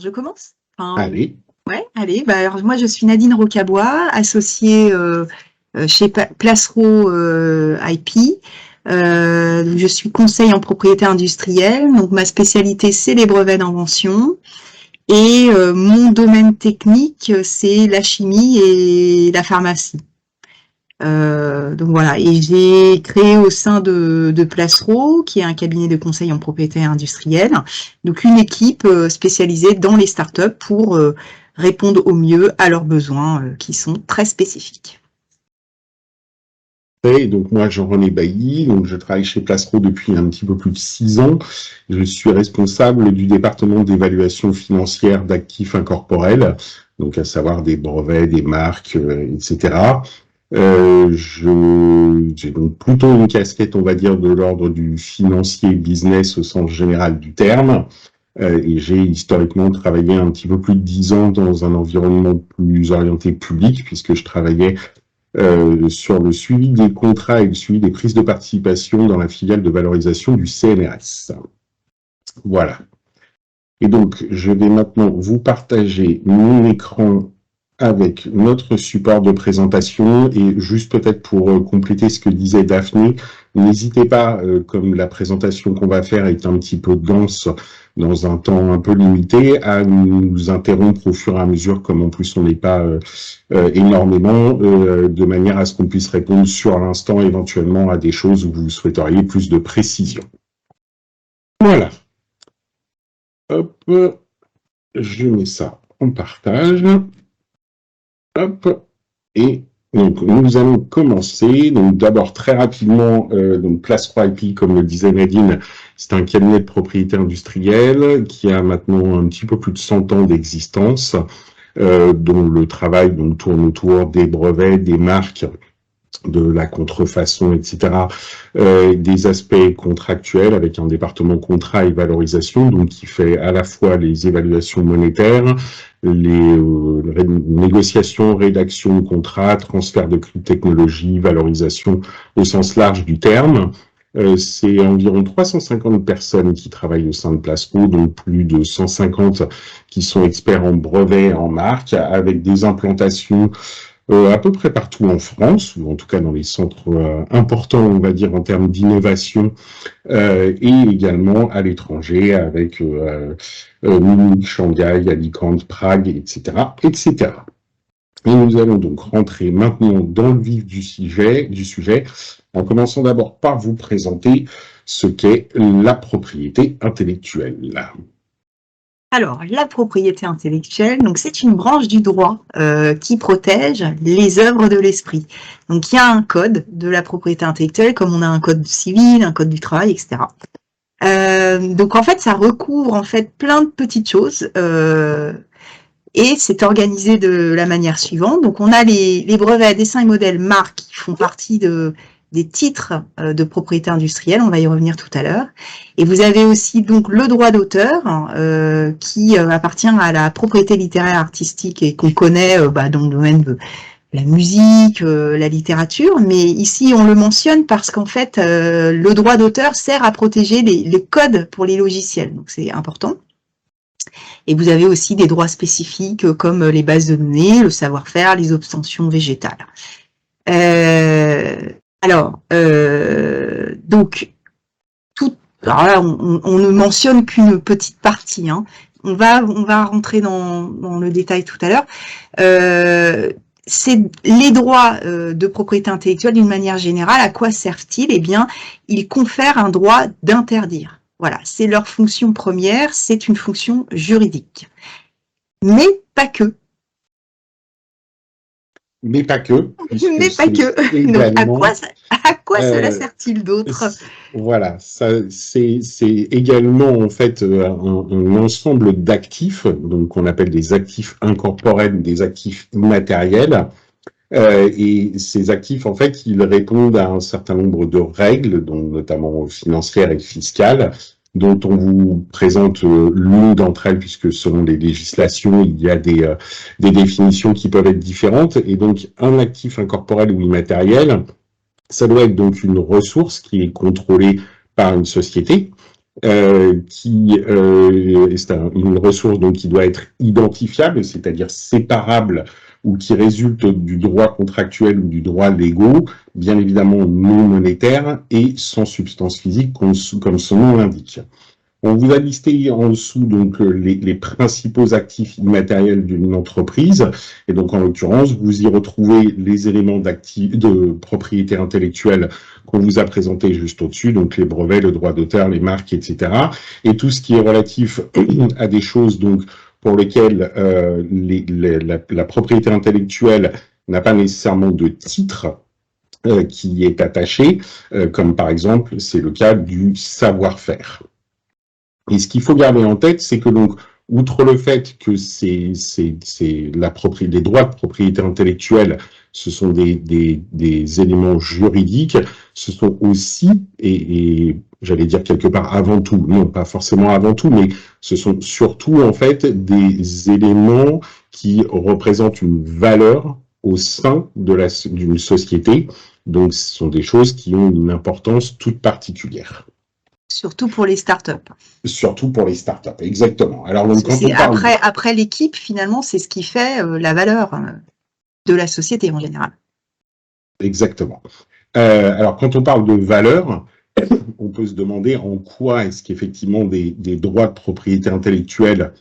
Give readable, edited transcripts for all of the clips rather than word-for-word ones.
Je commence? Enfin, Allez. ouais, allez. Bah, alors moi, je suis Nadine Rocabois, associée chez Placero IP. Je suis conseil en propriété industrielle. Donc ma spécialité, c'est les brevets d'invention. Et mon domaine technique, c'est la chimie et la pharmacie. Donc voilà, et j'ai créé au sein de Placero, qui est un cabinet de conseil en propriété industrielle, donc une équipe spécialisée dans les startups pour répondre au mieux à leurs besoins qui sont très spécifiques. Et donc moi, Jean-René Bailly, donc je travaille chez Placero depuis un petit peu plus de 6 ans. Je suis responsable du département d'évaluation financière d'actifs incorporels, donc à savoir des brevets, des marques, etc. J'ai donc plutôt une casquette, on va dire, de l'ordre du financier business au sens général du terme. Et j'ai historiquement travaillé un petit peu plus de 10 ans dans un environnement plus orienté public, puisque je travaillais sur le suivi des contrats et le suivi des prises de participation dans la filiale de valorisation du CNRS. Voilà. Et donc, je vais maintenant vous partager mon écran avec notre support de présentation et juste peut-être pour compléter ce que disait Daphné, n'hésitez pas, comme la présentation qu'on va faire est un petit peu dense dans un temps un peu limité, à nous interrompre au fur et à mesure, comme en plus on n'est pas énormément, de manière à ce qu'on puisse répondre sur l'instant éventuellement à des choses où vous souhaiteriez plus de précision. Voilà. Hop, je mets ça en partage. Hop, et donc nous allons commencer. Donc d'abord très rapidement, donc Placero IP, comme le disait Nadine, c'est un cabinet de propriété industrielle qui a maintenant un petit peu plus de 100 ans d'existence, dont le travail donc tourne autour des brevets, des marques, de la contrefaçon, etc., des aspects contractuels avec un département contrat et valorisation, donc qui fait à la fois les évaluations monétaires, les négociations, rédaction de contrats, transfert de technologie, valorisation au sens large du terme. C'est environ 350 personnes qui travaillent au sein de Placero, donc plus de 150 qui sont experts en brevets, en marques, avec des implantations à peu près partout en France, ou en tout cas dans les centres importants, on va dire, en termes d'innovation, et également à l'étranger avec Munich, Shanghai, Alicante, Prague, etc., etc. Et nous allons donc rentrer maintenant dans le vif du sujet, en commençant d'abord par vous présenter ce qu'est la propriété intellectuelle. Alors, la propriété intellectuelle, donc c'est une branche du droit qui protège les œuvres de l'esprit. Donc, il y a un code de la propriété intellectuelle, comme on a un code civil, un code du travail, etc. Donc, en fait, ça recouvre en fait plein de petites choses et c'est organisé de la manière suivante. Donc, on a les brevets, dessins et modèles marques qui font partie des titres de propriété industrielle, on va y revenir tout à l'heure. Et vous avez aussi donc le droit d'auteur qui appartient à la propriété littéraire artistique et qu'on connaît dans le domaine de la musique, la littérature, mais ici on le mentionne parce qu'en fait le droit d'auteur sert à protéger les codes pour les logiciels, donc c'est important. Et vous avez aussi des droits spécifiques comme les bases de données, le savoir-faire, les obtentions végétales. Donc, alors là, on ne mentionne qu'une petite partie. Hein. On va rentrer dans le détail tout à l'heure. C'est les droits de propriété intellectuelle d'une manière générale. À quoi servent-ils? Eh bien, ils confèrent un droit d'interdire. Voilà, c'est leur fonction première. C'est une fonction juridique, mais pas que. Mais pas que. Mais pas que. Également, donc, à quoi cela sert-il d'autre? Voilà, c'est également en fait un ensemble d'actifs, donc qu'on appelle des actifs incorporels, des actifs immatériels. Et ces actifs, en fait, ils répondent à un certain nombre de règles, donc notamment financières et fiscales, dont on vous présente l'une d'entre elles, puisque selon les législations, il y a des définitions qui peuvent être différentes. Et donc, un actif incorporel ou immatériel, ça doit être donc une ressource qui est contrôlée par une société, C'est une ressource donc qui doit être identifiable, c'est-à-dire séparable ou qui résulte du droit contractuel ou du droit légaux, bien évidemment non monétaire et sans substance physique comme son nom l'indique. On vous a listé en dessous donc les principaux actifs immatériels d'une entreprise, et donc en l'occurrence vous y retrouvez les éléments de propriété intellectuelle qu'on vous a présentés juste au-dessus, donc les brevets, le droit d'auteur, les marques, etc. Et tout ce qui est relatif à des choses donc pour lesquelles la propriété intellectuelle n'a pas nécessairement de titre qui est attaché, comme par exemple c'est le cas du savoir-faire. Et ce qu'il faut garder en tête, c'est que donc, outre le fait que les droits de propriété intellectuelle, ce sont des éléments juridiques, ce sont aussi, et j'allais dire quelque part avant tout, non pas forcément avant tout, mais ce sont surtout en fait des éléments qui représentent une valeur au sein d'une société. Donc, ce sont des choses qui ont une importance toute particulière. Surtout pour les startups. Surtout pour les startups, exactement. Alors, donc, quand on parle... après l'équipe, finalement, c'est ce qui fait la valeur de la société en général. Exactement. Alors, quand on parle de valeur, on peut se demander en quoi est-ce qu'effectivement des droits de propriété intellectuelle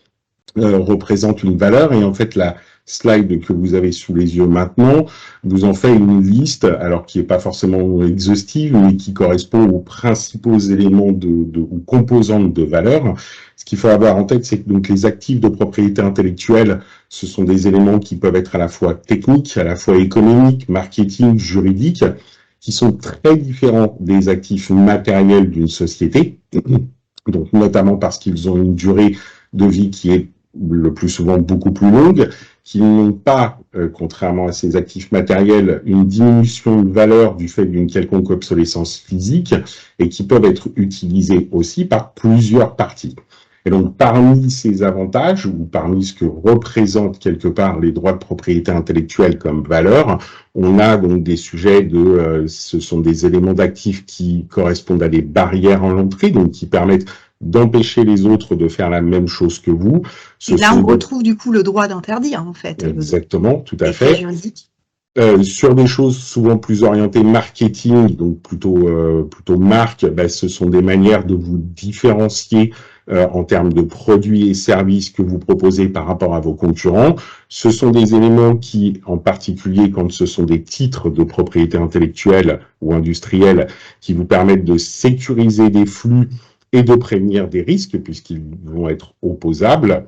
représentent une valeur. Et en fait, la slide que vous avez sous les yeux maintenant vous en fait une liste, alors qui n'est pas forcément exhaustive, mais qui correspond aux principaux éléments ou composantes de valeur. Ce qu'il faut avoir en tête, c'est que donc les actifs de propriété intellectuelle, ce sont des éléments qui peuvent être à la fois techniques, à la fois économiques, marketing, juridiques, qui sont très différents des actifs matériels d'une société, donc notamment parce qu'ils ont une durée de vie qui est le plus souvent beaucoup plus longue, qui n'ont pas, contrairement à ces actifs matériels, une diminution de valeur du fait d'une quelconque obsolescence physique et qui peuvent être utilisés aussi par plusieurs parties. Et donc, parmi ces avantages, ou parmi ce que représentent quelque part les droits de propriété intellectuelle comme valeur, on a donc des sujets ce sont des éléments d'actifs qui correspondent à des barrières en l'entrée, donc qui permettent d'empêcher les autres de faire la même chose que vous. Et là, on retrouve du coup le droit d'interdire, en fait. Exactement, tout à fait. Juridique. Sur des choses souvent plus orientées marketing, donc plutôt marque, ce sont des manières de vous différencier en termes de produits et services que vous proposez par rapport à vos concurrents. Ce sont des éléments qui, en particulier quand ce sont des titres de propriété intellectuelle ou industrielle, qui vous permettent de sécuriser des flux et de prévenir des risques puisqu'ils vont être opposables.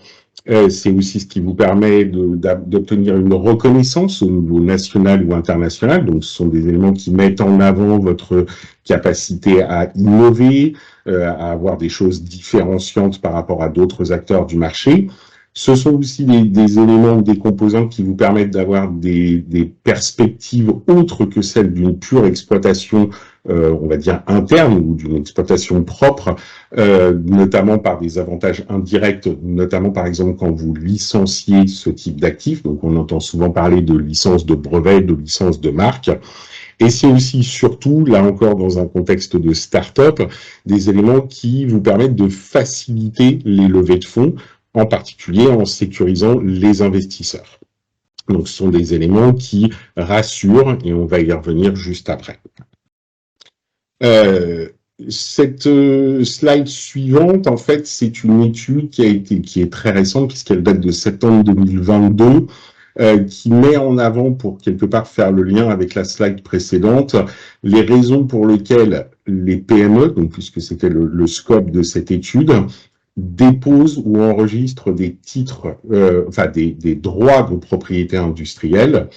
C'est aussi ce qui vous permet d'obtenir une reconnaissance au niveau national ou international. Donc, ce sont des éléments qui mettent en avant votre capacité à innover, à avoir des choses différenciantes par rapport à d'autres acteurs du marché. Ce sont aussi des éléments ou des composantes qui vous permettent d'avoir des perspectives autres que celles d'une pure exploitation, on va dire interne ou d'une exploitation propre, notamment par des avantages indirects, notamment par exemple quand vous licenciez ce type d'actifs. Donc on entend souvent parler de licence de brevet, de licence de marque. Et c'est aussi, surtout, là encore dans un contexte de start-up, des éléments qui vous permettent de faciliter les levées de fonds, en particulier en sécurisant les investisseurs. Donc, ce sont des éléments qui rassurent, et on va y revenir juste après. Cette slide suivante, en fait, c'est une étude qui est très récente, puisqu'elle date de septembre 2022, qui met en avant, pour quelque part faire le lien avec la slide précédente, les raisons pour lesquelles les PME, donc puisque c'était le scope de cette étude, déposent ou enregistrent des titres, des droits de propriété industrielle.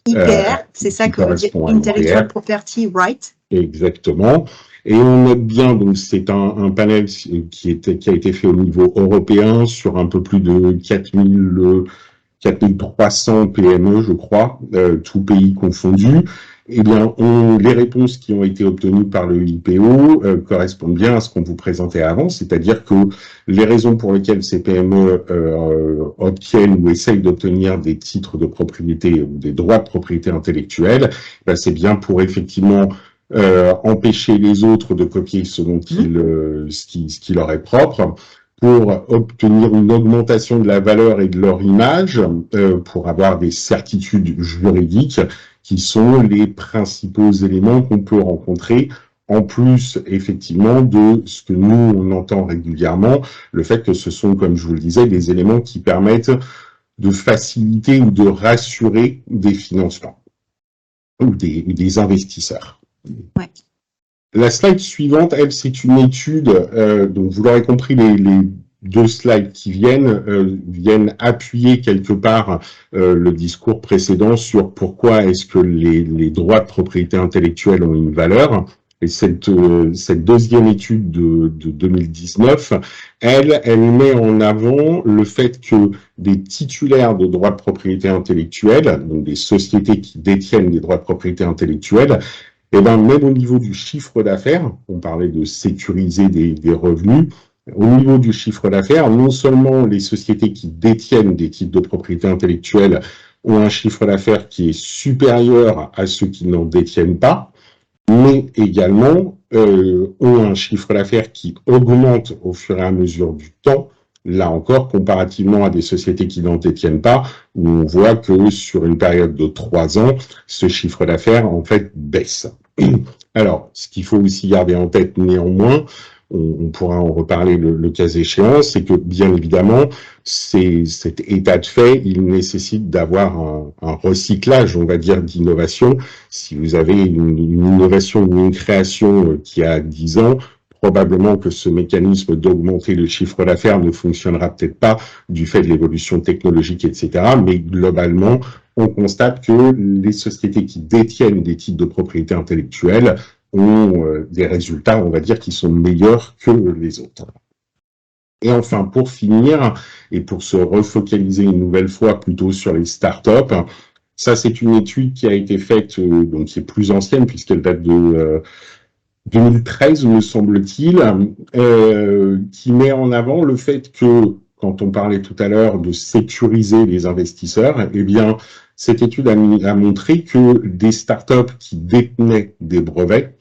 IPR, c'est ça que veut dire Intellectual Property Right. Exactement. Et on note bien, donc c'est un panel qui a été fait au niveau européen sur un peu plus de 4300 PME, je crois, tous pays confondus. Eh bien, les réponses qui ont été obtenues par le IPO correspondent bien à ce qu'on vous présentait avant, c'est-à-dire que les raisons pour lesquelles ces PME obtiennent ou essayent d'obtenir des titres de propriété ou des droits de propriété intellectuelle, c'est bien pour effectivement empêcher les autres de copier ce dont ce qui leur est propre, pour obtenir une augmentation de la valeur et de leur image, pour avoir des certitudes juridiques, qui sont les principaux éléments qu'on peut rencontrer, en plus, effectivement, de ce que nous, on entend régulièrement, le fait que ce sont, comme je vous le disais, des éléments qui permettent de faciliter ou de rassurer des financements ou des investisseurs. Ouais. La slide suivante, elle, c'est une étude, donc vous l'aurez compris, les deux slides qui viennent appuyer quelque part le discours précédent sur pourquoi est-ce que les droits de propriété intellectuelle ont une valeur. Et cette deuxième étude de 2019, elle met en avant le fait que des titulaires de droits de propriété intellectuelle, donc des sociétés qui détiennent des droits de propriété intellectuelle, et ben même au niveau du chiffre d'affaires, on parlait de sécuriser des revenus, au niveau du chiffre d'affaires, non seulement les sociétés qui détiennent des titres de propriété intellectuelle ont un chiffre d'affaires qui est supérieur à ceux qui n'en détiennent pas, mais également ont un chiffre d'affaires qui augmente au fur et à mesure du temps, là encore, comparativement à des sociétés qui n'en détiennent pas, où on voit que sur une période de 3 ans, ce chiffre d'affaires, en fait, baisse. Alors, ce qu'il faut aussi garder en tête néanmoins, on pourra en reparler le cas échéant, c'est que, bien évidemment, cet état de fait, il nécessite d'avoir un recyclage, on va dire, d'innovation. Si vous avez une innovation ou une création qui a 10 ans, probablement que ce mécanisme d'augmenter le chiffre d'affaires ne fonctionnera peut-être pas du fait de l'évolution technologique, etc. Mais globalement, on constate que les sociétés qui détiennent des titres de propriété intellectuelle ont des résultats, on va dire, qui sont meilleurs que les autres. Et enfin, pour finir, et pour se refocaliser une nouvelle fois plutôt sur les startups, ça c'est une étude qui a été faite, donc qui est plus ancienne puisqu'elle date de 2013, me semble-t-il, qui met en avant le fait que, quand on parlait tout à l'heure de sécuriser les investisseurs, eh bien, cette étude a montré que des startups qui détenaient des brevets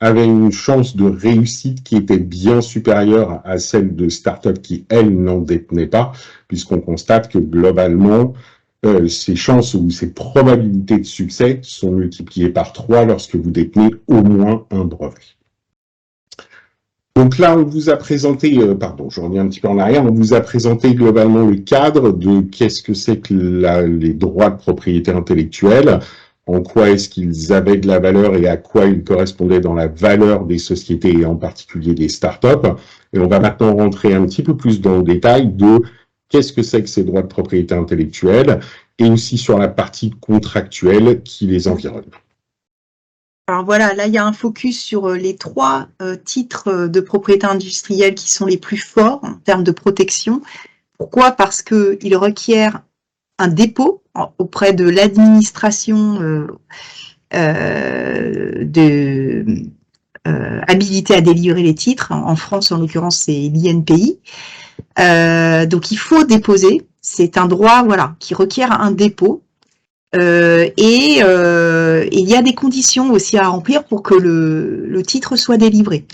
avaient une chance de réussite qui était bien supérieure à celle de startups qui, elles, n'en détenaient pas, puisqu'on constate que, globalement, ces chances ou ces probabilités de succès sont multipliées par 3 lorsque vous détenez au moins un brevet. Donc là, on vous a présenté, pardon, je reviens un petit peu en arrière, on vous a présenté globalement le cadre de qu'est-ce que c'est que les droits de propriété intellectuelle, en quoi est-ce qu'ils avaient de la valeur et à quoi ils correspondaient dans la valeur des sociétés et en particulier des startups. Et on va maintenant rentrer un petit peu plus dans le détail de qu'est-ce que c'est que ces droits de propriété intellectuelle et aussi sur la partie contractuelle qui les environne. Alors voilà, là il y a un focus sur les 3 titres de propriété industrielle qui sont les plus forts en termes de protection. Pourquoi? Parce qu'ils requièrent un dépôt auprès de l'administration habilitée à délivrer les titres. En France, en l'occurrence, c'est l'INPI. Donc il faut déposer. C'est un droit, voilà, qui requiert un dépôt. Il y a des conditions aussi à remplir pour que le titre soit délivré.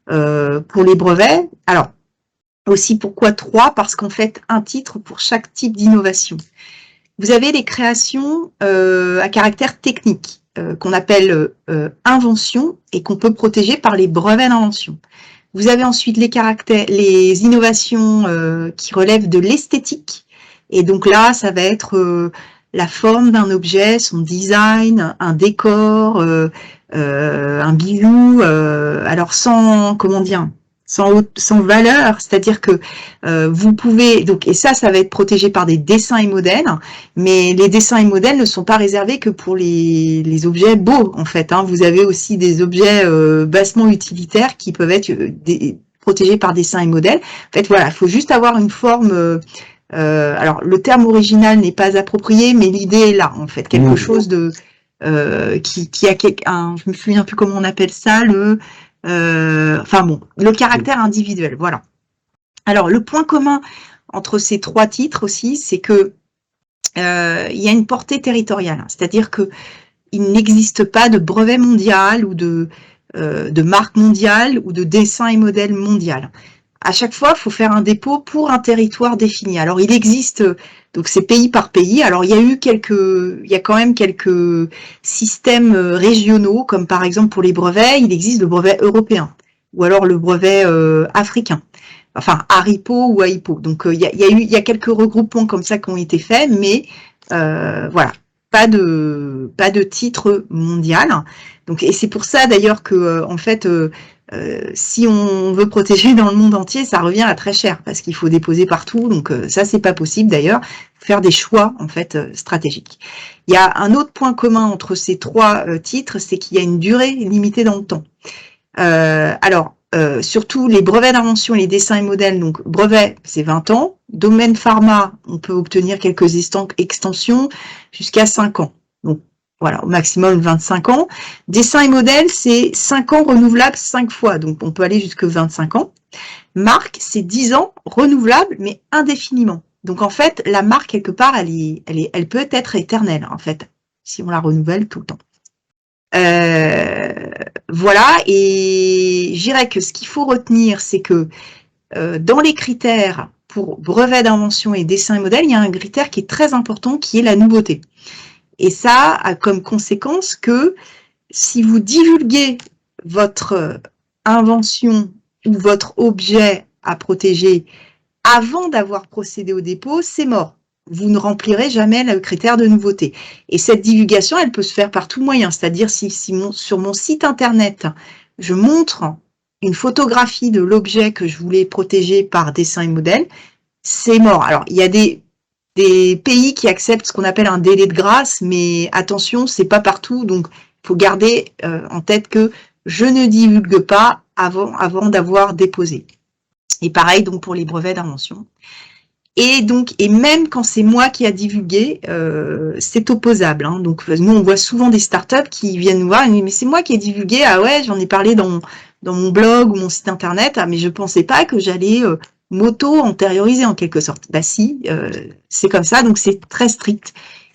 Pour les brevets, alors aussi pourquoi 3? Parce qu'en fait, un titre pour chaque type d'innovation. Vous avez les créations à caractère technique qu'on appelle invention et qu'on peut protéger par les brevets d'invention. Vous avez ensuite les innovations qui relèvent de l'esthétique. Et donc là, ça va être la forme d'un objet, son design, un décor, un bijou, alors sans valeur, c'est-à-dire que vous pouvez, donc, et ça va être protégé par des dessins et modèles, mais les dessins et modèles ne sont pas réservés que pour les objets beaux, en fait. Vous avez aussi des objets bassement utilitaires qui peuvent être protégés par dessins et modèles. En fait, voilà, il faut juste avoir une forme. Alors, le terme original n'est pas approprié, mais l'idée est là, en fait, quelque chose de qui a je me souviens plus comment on appelle ça, le caractère individuel, voilà. Alors, le point commun entre ces 3 titres aussi, c'est que il y a une portée territoriale, c'est-à-dire que il n'existe pas de brevet mondial ou de marque mondiale ou de dessin et modèle mondial. À chaque fois, il faut faire un dépôt pour un territoire défini. Alors, il existe, donc c'est pays par pays. Alors, il y a quand même quelques systèmes régionaux, comme par exemple pour les brevets, il existe le brevet européen ou alors le brevet africain. Enfin, ARIPO ou AIPO. Donc, il y a quelques regroupements comme ça qui ont été faits, mais voilà, pas de titre mondial. Donc, et c'est pour ça d'ailleurs que, en fait, si on veut protéger dans le monde entier, ça revient à très cher parce qu'il faut déposer partout. Donc, ça, c'est pas possible d'ailleurs. Faire des choix en fait stratégiques. Il y a un autre point commun entre ces trois titres, c'est qu'il y a une durée limitée dans le temps. Surtout les brevets d'invention et les dessins et modèles, donc brevet, c'est 20 ans. Domaine pharma, on peut obtenir quelques extensions jusqu'à 5 ans. Donc, voilà, au maximum 25 ans. Dessin et modèle, c'est 5 ans renouvelables 5 fois, donc on peut aller jusque 25 ans. Marque, c'est 10 ans renouvelables, mais indéfiniment. Donc, en fait, la marque, quelque part, elle peut être éternelle, en fait, si on la renouvelle tout le temps. Voilà, et je dirais que ce qu'il faut retenir, c'est que dans les critères pour brevet d'invention et dessin et modèle, il y a un critère qui est très important, qui est la nouveauté. Et ça a comme conséquence que si vous divulguez votre invention ou votre objet à protéger avant d'avoir procédé au dépôt, c'est mort. Vous ne remplirez jamais le critère de nouveauté. Et cette divulgation, elle peut se faire par tout moyen. C'est-à-dire si sur mon site internet, je montre une photographie de l'objet que je voulais protéger par dessin et modèle, c'est mort. Alors, il y a des pays qui acceptent ce qu'on appelle un délai de grâce, mais attention, c'est pas partout. Donc, il faut garder en tête que je ne divulgue pas avant d'avoir déposé. Et pareil donc pour les brevets d'invention. Et même quand c'est moi qui a divulgué, c'est opposable. Hein. Donc nous on voit souvent des startups qui viennent nous voir et nous disent mais c'est moi qui ai divulgué, ah ouais j'en ai parlé dans mon blog ou mon site internet, ah mais je pensais pas que j'allais m'auto-antérioriser en quelque sorte. Bah si, c'est comme ça, donc c'est très strict.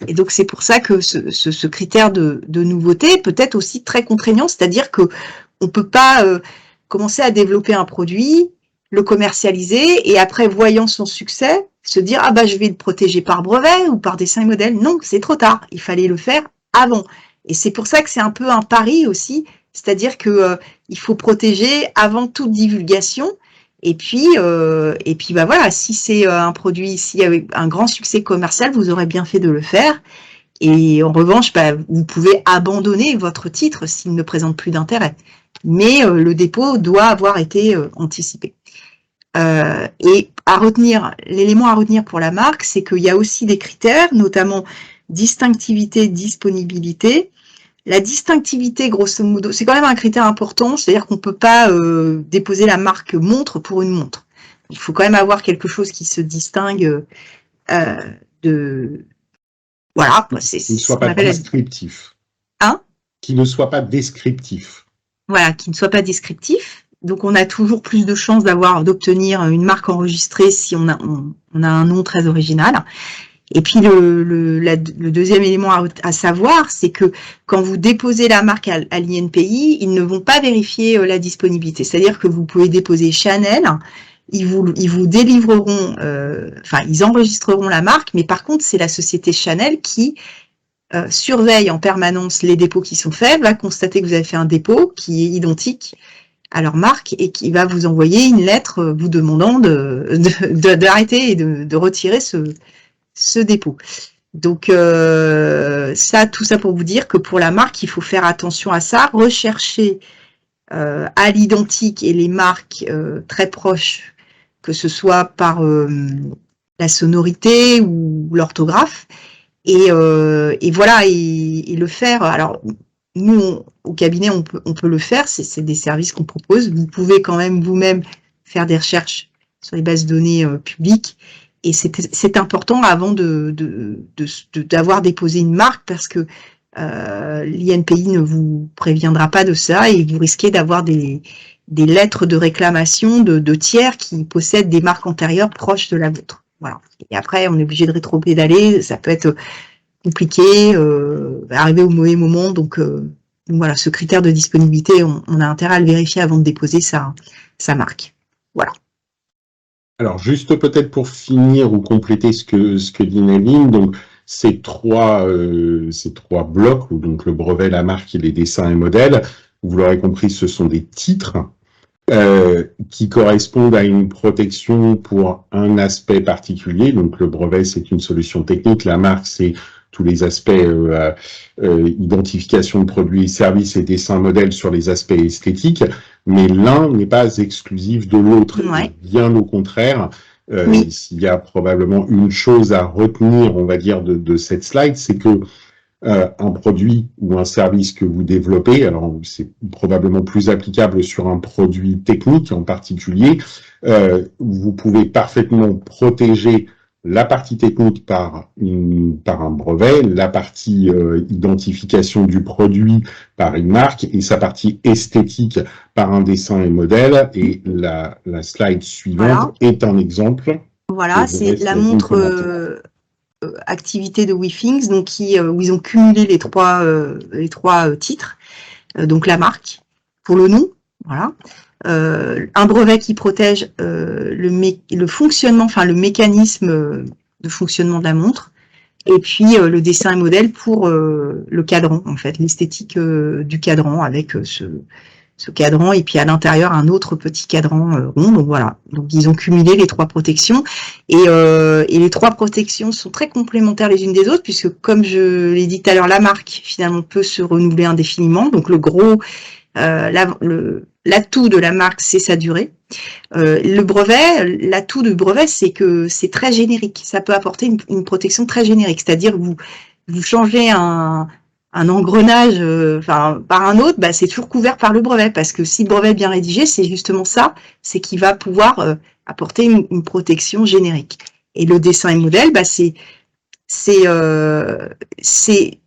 Et donc c'est pour ça que ce critère de nouveauté peut être aussi très contraignant, c'est-à-dire que on peut pas commencer à développer un produit, le commercialiser et après, voyant son succès, se dire « Ah bah je vais le protéger par brevet ou par dessin et modèle ». Non, c'est trop tard. Il fallait le faire avant. Et c'est pour ça que c'est un peu un pari aussi, c'est-à-dire que il faut protéger avant toute divulgation. Et puis bah voilà, si c'est un produit, s'il y a un grand succès commercial, vous aurez bien fait de le faire. Et en revanche, bah, vous pouvez abandonner votre titre s'il ne présente plus d'intérêt. Mais le dépôt doit avoir été anticipé. Et l'élément à retenir pour la marque, c'est qu'il y a aussi des critères, notamment distinctivité, disponibilité. La distinctivité, grosso modo, c'est quand même un critère important, c'est-à-dire qu'on ne peut pas déposer la marque montre pour une montre. Il faut quand même avoir quelque chose qui se distingue de... Voilà, qui ne soit pas descriptif. Hein? Qui ne soit pas descriptif. Voilà, qui ne soit pas descriptif. Donc, on a toujours plus de chances d'obtenir une marque enregistrée si on a un nom très original. Et puis, le deuxième élément à savoir, c'est que quand vous déposez la marque à l'INPI, ils ne vont pas vérifier la disponibilité. C'est-à-dire que vous pouvez déposer Chanel, ils vous délivreront, ils enregistreront la marque, mais par contre, c'est la société Chanel qui surveille en permanence les dépôts qui sont faits, va constater que vous avez fait un dépôt qui est identique à leur marque et qui va vous envoyer une lettre vous demandant d'arrêter et de retirer ce dépôt. Donc tout ça pour vous dire que pour la marque, il faut faire attention à ça, rechercher à l'identique et les marques très proches, que ce soit par la sonorité ou l'orthographe, et voilà, et le faire. Alors nous, au cabinet, on peut le faire, c'est des services qu'on propose. Vous pouvez quand même vous-même faire des recherches sur les bases de données publiques. Et c'est important avant d'avoir déposé une marque parce que l'INPI ne vous préviendra pas de ça et vous risquez d'avoir des lettres de réclamation de tiers qui possèdent des marques antérieures proches de la vôtre. Voilà. Et après, on est obligé de rétropédaler. Ça peut être compliqué, arrivé au mauvais moment. Donc voilà, ce critère de disponibilité, on a intérêt à le vérifier avant de déposer sa marque. Voilà. Alors, juste peut-être pour finir ou compléter ce que dit Nevin, donc ces trois blocs, donc le brevet, la marque et les dessins et modèles, vous l'aurez compris, ce sont des titres qui correspondent à une protection pour un aspect particulier. Donc le brevet, c'est une solution technique, la marque, c'est tous les aspects identification de produits et services et dessin modèle sur les aspects esthétiques, mais l'un n'est pas exclusif de l'autre. Ouais. Bien au contraire, Oui. s'il y a probablement une chose à retenir, on va dire, de cette slide, c'est que un produit ou un service que vous développez, alors c'est probablement plus applicable sur un produit technique en particulier, vous pouvez parfaitement protéger la partie technique par un brevet, la partie identification du produit par une marque et sa partie esthétique par un dessin et modèle. Et la slide suivante est un exemple. Voilà, c'est la montre activité de WeThings, donc où ils ont cumulé les trois titres, donc la marque pour le nom, voilà. Un brevet qui protège le fonctionnement, enfin le mécanisme de fonctionnement de la montre, et puis le dessin et modèle pour le cadran, en fait, l'esthétique du cadran avec ce cadran, et puis à l'intérieur un autre petit cadran rond. Donc voilà, donc ils ont cumulé les trois protections, et les trois protections sont très complémentaires les unes des autres, puisque comme je l'ai dit tout à l'heure, la marque finalement peut se renouveler indéfiniment. Donc le gros l'atout de la marque, c'est sa durée. Le brevet, l'atout du brevet, c'est que c'est très générique. Ça peut apporter une protection très générique. C'est-à-dire vous changez un engrenage par un autre, bah, c'est toujours couvert par le brevet. Parce que si le brevet est bien rédigé, c'est justement ça, c'est qu'il va pouvoir apporter une protection générique. Et le dessin et modèle, bah, c'est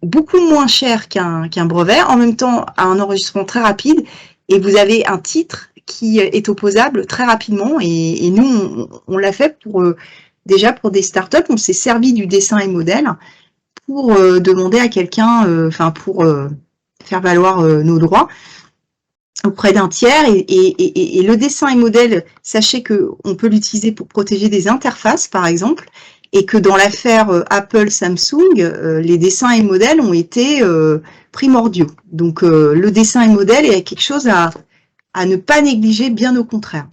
beaucoup moins cher qu'un brevet, en même temps à un enregistrement très rapide, et vous avez un titre qui est opposable très rapidement, et nous on l'a fait déjà pour des startups. On s'est servi du dessin et modèle pour demander à quelqu'un, pour faire valoir nos droits auprès d'un tiers, et le dessin et modèle, sachez que on peut l'utiliser pour protéger des interfaces par exemple, et que dans l'affaire Apple-Samsung, les dessins et modèles ont été primordiaux. Donc le dessin et modèle est quelque chose à ne pas négliger, bien au contraire.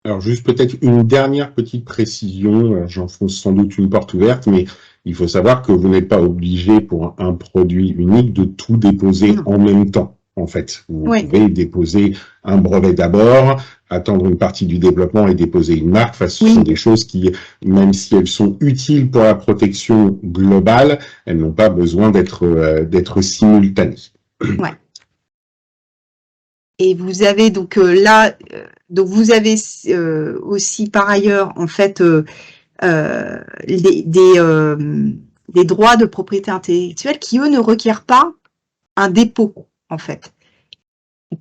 Alors juste peut-être une dernière petite précision, j'enfonce sans doute une porte ouverte, mais il faut savoir que vous n'êtes pas obligé pour un produit unique de tout déposer en même temps. En fait, vous pouvez déposer un brevet d'abord, attendre une partie du développement et déposer une marque. Enfin, ce sont des choses qui, même si elles sont utiles pour la protection globale, elles n'ont pas besoin d'être simultanées. Ouais. Et vous avez donc donc vous avez aussi par ailleurs en fait des droits de propriété intellectuelle qui eux ne requièrent pas un dépôt en fait,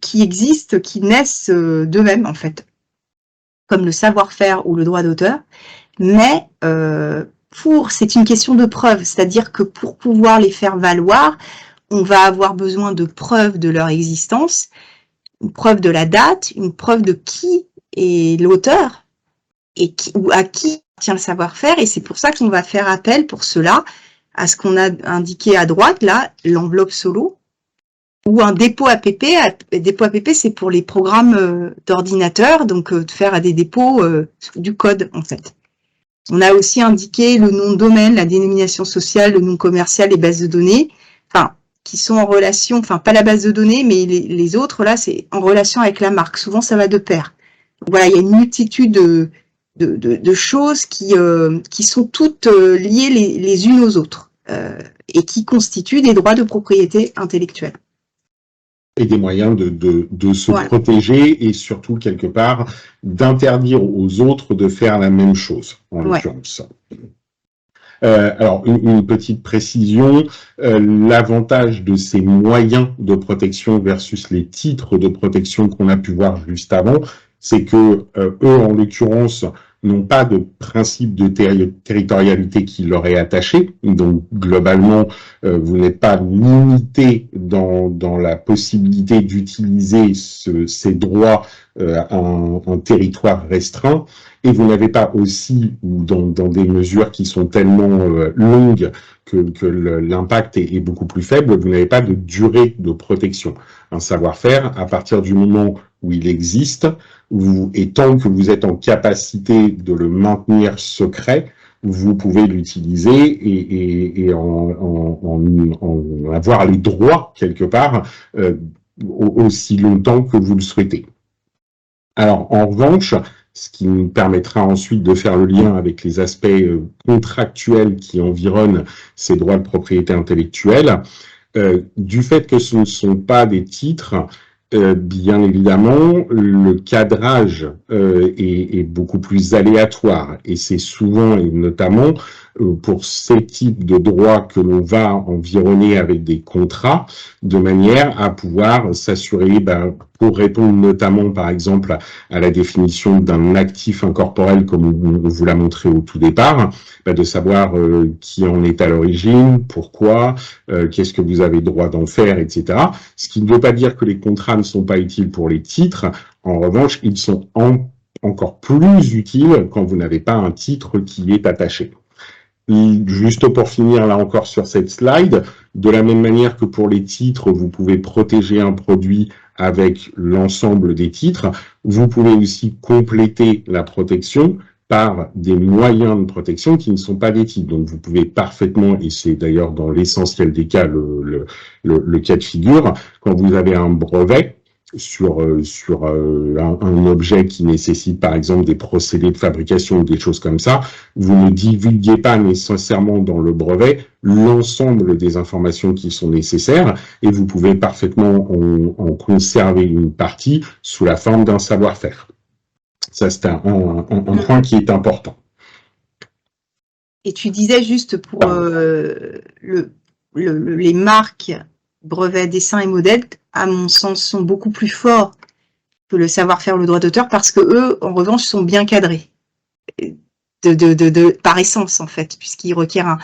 qui existent, qui naissent d'eux-mêmes en fait, comme le savoir-faire ou le droit d'auteur, mais c'est une question de preuve, c'est-à-dire que pour pouvoir les faire valoir, on va avoir besoin de preuves de leur existence, une preuve de la date, une preuve de qui est l'auteur et ou à qui tient le savoir-faire, et c'est pour ça qu'on va faire appel pour cela à ce qu'on a indiqué à droite là, l'enveloppe solo, ou un dépôt APP. Dépôt APP, c'est pour les programmes d'ordinateur, donc de faire des dépôts du code en fait. On a aussi indiqué le nom de domaine, la dénomination sociale, le nom commercial, les bases de données, qui sont en relation, pas la base de données, mais les autres, là, c'est en relation avec la marque. Souvent, ça va de pair. Donc, voilà, il y a une multitude de choses qui sont toutes liées les unes aux autres et qui constituent des droits de propriété intellectuelle. Et des moyens de se protéger, et surtout, quelque part, d'interdire aux autres de faire la même chose, en l'occurrence. Alors, une petite précision, l'avantage de ces moyens de protection versus les titres de protection qu'on a pu voir juste avant, c'est que eux, en l'occurrence, n'ont pas de principe de territorialité qui leur est attaché. Donc, globalement, vous n'êtes pas limité dans la possibilité d'utiliser ces droits à un territoire restreint. Et vous n'avez pas aussi, ou dans des mesures qui sont tellement longues que l'impact est beaucoup plus faible, vous n'avez pas de durée de protection. Un savoir-faire, à partir du moment où il existe, et tant que vous êtes en capacité de le maintenir secret, vous pouvez l'utiliser et en avoir les droits quelque part aussi longtemps que vous le souhaitez. Alors, en revanche, ce qui nous permettra ensuite de faire le lien avec les aspects contractuels qui environnent ces droits de propriété intellectuelle, du fait que ce ne sont pas des titres, bien évidemment, le cadrage est beaucoup plus aléatoire et c'est souvent et notamment pour ces types de droits que l'on va environner avec des contrats de manière à pouvoir s'assurer, pour répondre notamment par exemple à la définition d'un actif incorporel comme on vous l'a montré au tout départ, de savoir qui en est à l'origine, pourquoi, qu'est-ce que vous avez droit d'en faire, etc. Ce qui ne veut pas dire que les contrats ne sont pas utiles pour les titres. En revanche, ils sont encore plus utiles quand vous n'avez pas un titre qui y est attaché. Juste pour finir là encore sur cette slide, de la même manière que pour les titres, vous pouvez protéger un produit avec l'ensemble des titres, vous pouvez aussi compléter la protection par des moyens de protection qui ne sont pas des titres. Donc vous pouvez parfaitement, et c'est d'ailleurs dans l'essentiel des cas le cas de figure, quand vous avez un brevet sur un objet qui nécessite par exemple des procédés de fabrication ou des choses comme ça, vous ne divulguez pas nécessairement dans le brevet l'ensemble des informations qui sont nécessaires et vous pouvez parfaitement en conserver une partie sous la forme d'un savoir-faire. Ça, c'est un point qui est important. Et tu disais juste pour les marques, brevets, dessins et modèles, à mon sens, sont beaucoup plus forts que le savoir-faire ou le droit d'auteur parce que eux, en revanche, sont bien cadrés par essence, en fait, puisqu'ils requièrent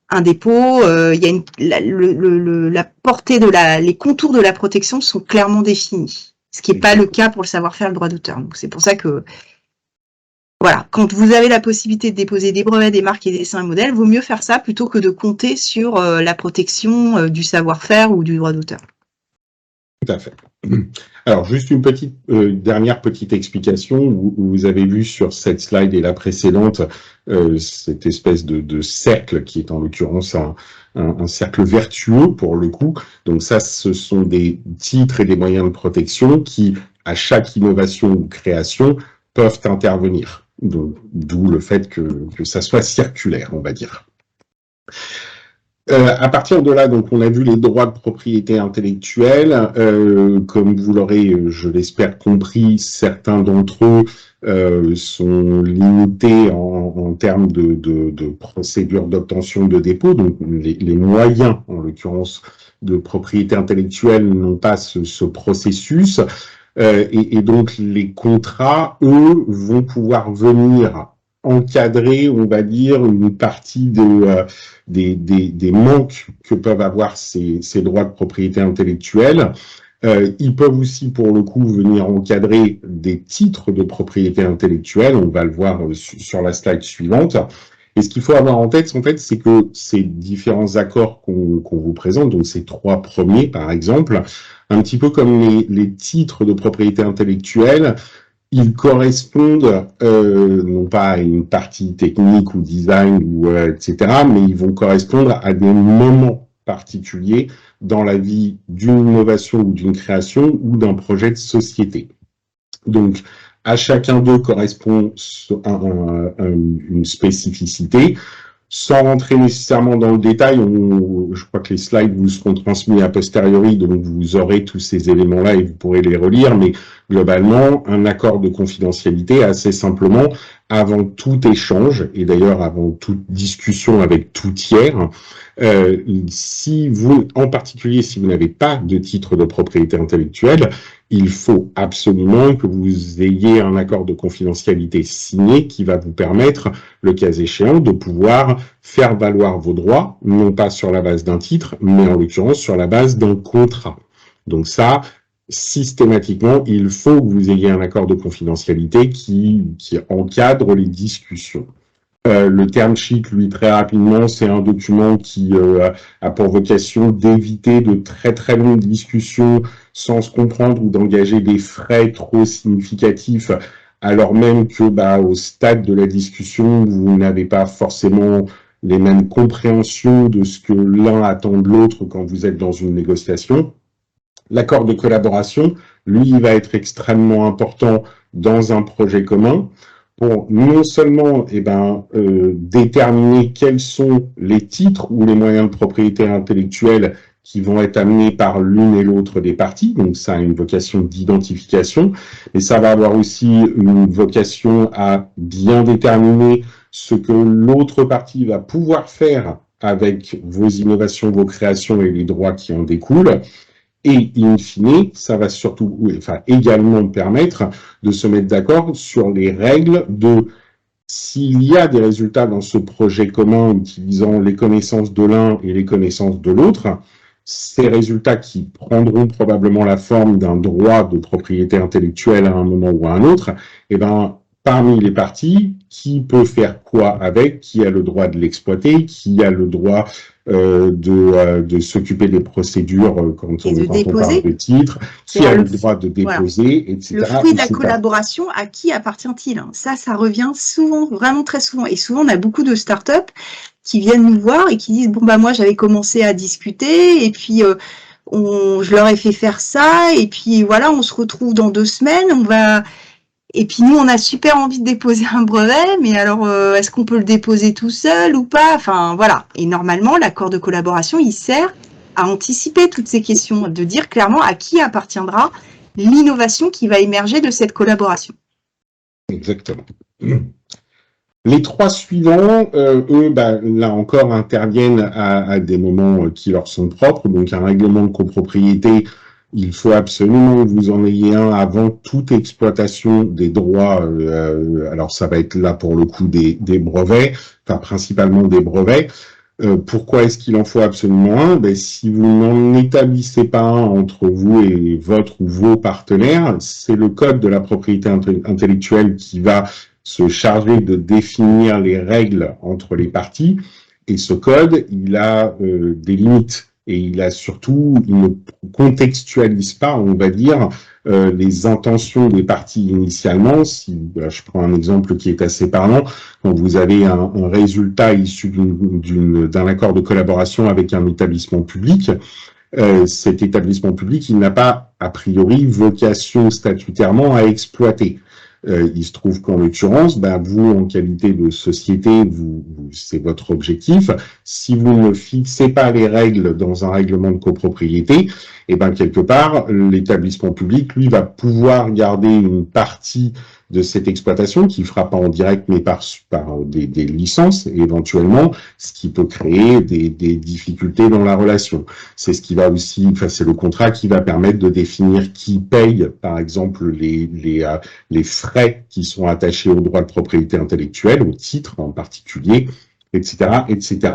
un dépôt. Il y a la portée les contours de la protection sont clairement définis, ce qui n'est pas le cas pour le savoir-faire et le droit d'auteur. Donc, c'est pour ça que voilà, quand vous avez la possibilité de déposer des brevets, des marques et des dessins et modèles, vaut mieux faire ça plutôt que de compter sur la protection du savoir-faire ou du droit d'auteur. Tout à fait. Alors, juste une dernière petite explication. Vous avez vu sur cette slide et la précédente cette espèce de cercle qui est en l'occurrence un cercle vertueux pour le coup. Donc ça, ce sont des titres et des moyens de protection qui, à chaque innovation ou création, peuvent intervenir. D'où le fait que ça soit circulaire, on va dire. À partir de là, donc, on a vu les droits de propriété intellectuelle. Comme vous l'aurez, je l'espère, compris, certains d'entre eux sont limités en termes de procédure d'obtention de dépôt. Donc, les moyens, en l'occurrence, de propriété intellectuelle n'ont pas ce processus. Et donc, les contrats, eux, vont pouvoir venir encadrer, on va dire, une partie des manques que peuvent avoir ces droits de propriété intellectuelle. Ils peuvent aussi, pour le coup, venir encadrer des titres de propriété intellectuelle. On va le voir sur la slide suivante. Et ce qu'il faut avoir en tête, c'est que ces différents accords qu'on vous présente, donc ces trois premiers, par exemple, un petit peu comme les titres de propriété intellectuelle, ils correspondent non pas à une partie technique ou design etc., mais ils vont correspondre à des moments particuliers dans la vie d'une innovation ou d'une création ou d'un projet de société. Donc, à chacun d'eux correspond une spécificité. Sans rentrer nécessairement dans le détail, je crois que les slides vous seront transmis a posteriori, donc vous aurez tous ces éléments-là et vous pourrez les relire, mais globalement, un accord de confidentialité, assez simplement, avant tout échange, et d'ailleurs avant toute discussion avec tout tiers, si vous, en particulier si vous n'avez pas de titre de propriété intellectuelle, il faut absolument que vous ayez un accord de confidentialité signé qui va vous permettre, le cas échéant, de pouvoir faire valoir vos droits, non pas sur la base d'un titre, mais en l'occurrence sur la base d'un contrat. Donc ça, systématiquement, il faut que vous ayez un accord de confidentialité qui encadre les discussions. Le term sheet, lui, très rapidement, c'est un document qui a pour vocation d'éviter de très très longues discussions sans se comprendre ou d'engager des frais trop significatifs, alors même que au stade de la discussion, vous n'avez pas forcément les mêmes compréhensions de ce que l'un attend de l'autre quand vous êtes dans une négociation. L'accord de collaboration, lui, il va être extrêmement important dans un projet commun pour non seulement déterminer quels sont les titres ou les moyens de propriété intellectuelle qui vont être amenés par l'une et l'autre des parties, donc ça a une vocation d'identification, mais ça va avoir aussi une vocation à bien déterminer ce que l'autre partie va pouvoir faire avec vos innovations, vos créations et les droits qui en découlent. Et in fine, ça va surtout, également permettre de se mettre d'accord sur les règles de s'il y a des résultats dans ce projet commun utilisant les connaissances de l'un et les connaissances de l'autre, ces résultats qui prendront probablement la forme d'un droit de propriété intellectuelle à un moment ou à un autre, parmi les parties, qui peut faire quoi avec, qui a le droit de l'exploiter, qui a le droit de s'occuper des procédures quand on parle de titres, qui a le droit de déposer, etc. Le fruit de la collaboration, à qui appartient-il? Ça revient souvent, vraiment très souvent. Et souvent, on a beaucoup de startups qui viennent nous voir et qui disent, bon, moi, j'avais commencé à discuter et puis je leur ai fait faire ça et puis voilà, on se retrouve dans 2 semaines, et puis nous, on a super envie de déposer un brevet, mais alors est-ce qu'on peut le déposer tout seul ou pas? Enfin voilà. Et normalement, l'accord de collaboration, il sert à anticiper toutes ces questions, de dire clairement à qui appartiendra l'innovation qui va émerger de cette collaboration. Exactement. Les 3 suivants, eux, là encore, interviennent à des moments qui leur sont propres. Donc, un règlement de copropriété, il faut absolument que vous en ayez un avant toute exploitation des droits. Alors, ça va être là pour le coup des brevets, principalement des brevets. Pourquoi est-ce qu'il en faut absolument un? Si vous n'en établissez pas un entre vous et votre ou vos partenaires, c'est le code de la propriété intellectuelle qui va se charger de définir les règles entre les parties. Et ce code, il a des limites. Et il ne contextualise pas, on va dire, les intentions des parties initialement. Si je prends un exemple qui est assez parlant, quand vous avez un résultat issu d'un accord de collaboration avec un établissement public, cet établissement public, il n'a pas a priori vocation statutairement à exploiter. Il se trouve qu'en l'occurrence, vous, en qualité de société, c'est votre objectif. Si vous ne fixez pas les règles dans un règlement de copropriété, quelque part, l'établissement public, lui, va pouvoir garder une partie de cette exploitation qui fera pas en direct, mais par des licences, éventuellement, ce qui peut créer des difficultés dans la relation. C'est ce qui va aussi, c'est le contrat qui va permettre de définir qui paye, par exemple, les frais qui sont attachés au droit de propriété intellectuelle, au titre en particulier, etc., etc.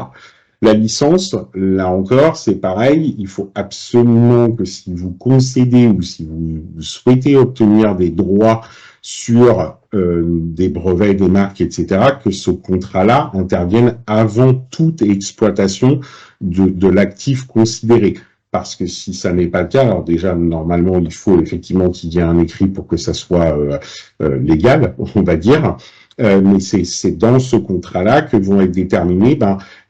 La licence, là encore, c'est pareil. Il faut absolument que si vous concédez ou si vous souhaitez obtenir des droits sur des brevets, des marques, etc., que ce contrat-là intervienne avant toute exploitation de l'actif considéré. Parce que si ça n'est pas le cas, alors déjà, normalement, il faut effectivement qu'il y ait un écrit pour que ça soit légal, on va dire. Mais c'est dans ce contrat-là que vont être déterminés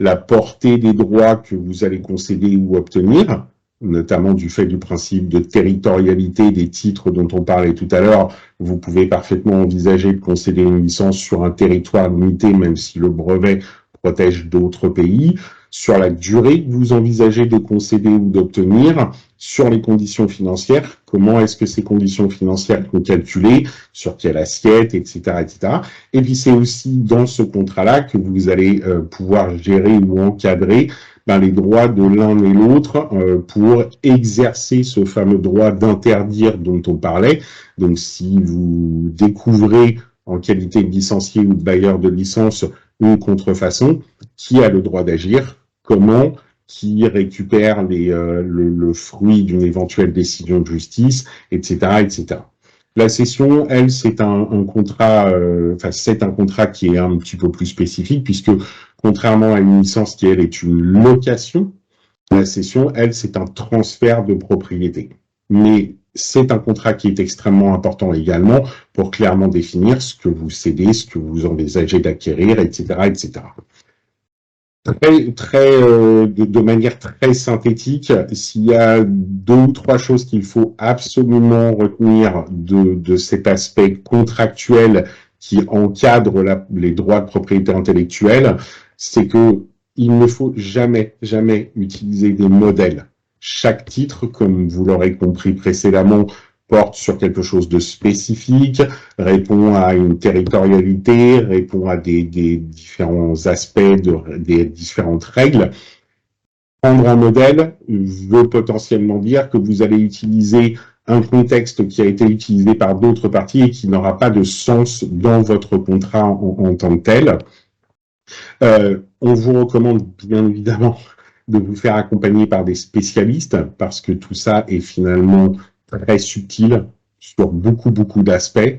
la portée des droits que vous allez concéder ou obtenir, notamment du fait du principe de territorialité des titres dont on parlait tout à l'heure. Vous pouvez parfaitement envisager de concéder une licence sur un territoire limité, même si le brevet protège d'autres pays. sur la durée que vous envisagez de concéder ou d'obtenir, sur les conditions financières, comment est-ce que ces conditions financières sont calculées, sur quelle assiette, etc., etc. Et puis c'est aussi dans ce contrat-là que vous allez pouvoir gérer ou encadrer les droits de l'un et l'autre pour exercer ce fameux droit d'interdire dont on parlait. Donc si vous découvrez en qualité de licencié ou de bailleur de licence une contrefaçon, qui a le droit d'agir, comment, qui récupère le fruit d'une éventuelle décision de justice, etc., etc. La cession, elle, c'est un contrat, c'est un contrat qui est un petit peu plus spécifique puisque contrairement à une licence qui elle est une location, la cession, elle, c'est un transfert de propriété. Mais c'est un contrat qui est extrêmement important également pour clairement définir ce que vous cédez, ce que vous envisagez d'acquérir, etc., etc. De manière très synthétique, s'il y a 2 ou 3 choses qu'il faut absolument retenir de cet aspect contractuel qui encadre les droits de propriété intellectuelle, c'est que il ne faut jamais utiliser des modèles. Chaque titre, comme vous l'aurez compris précédemment, porte sur quelque chose de spécifique, répond à une territorialité, répond à des différents aspects, des différentes règles. Prendre un modèle veut potentiellement dire que vous allez utiliser un contexte qui a été utilisé par d'autres parties et qui n'aura pas de sens dans votre contrat en tant que tel. On vous recommande bien évidemment de vous faire accompagner par des spécialistes parce que tout ça est finalement très subtil sur beaucoup d'aspects.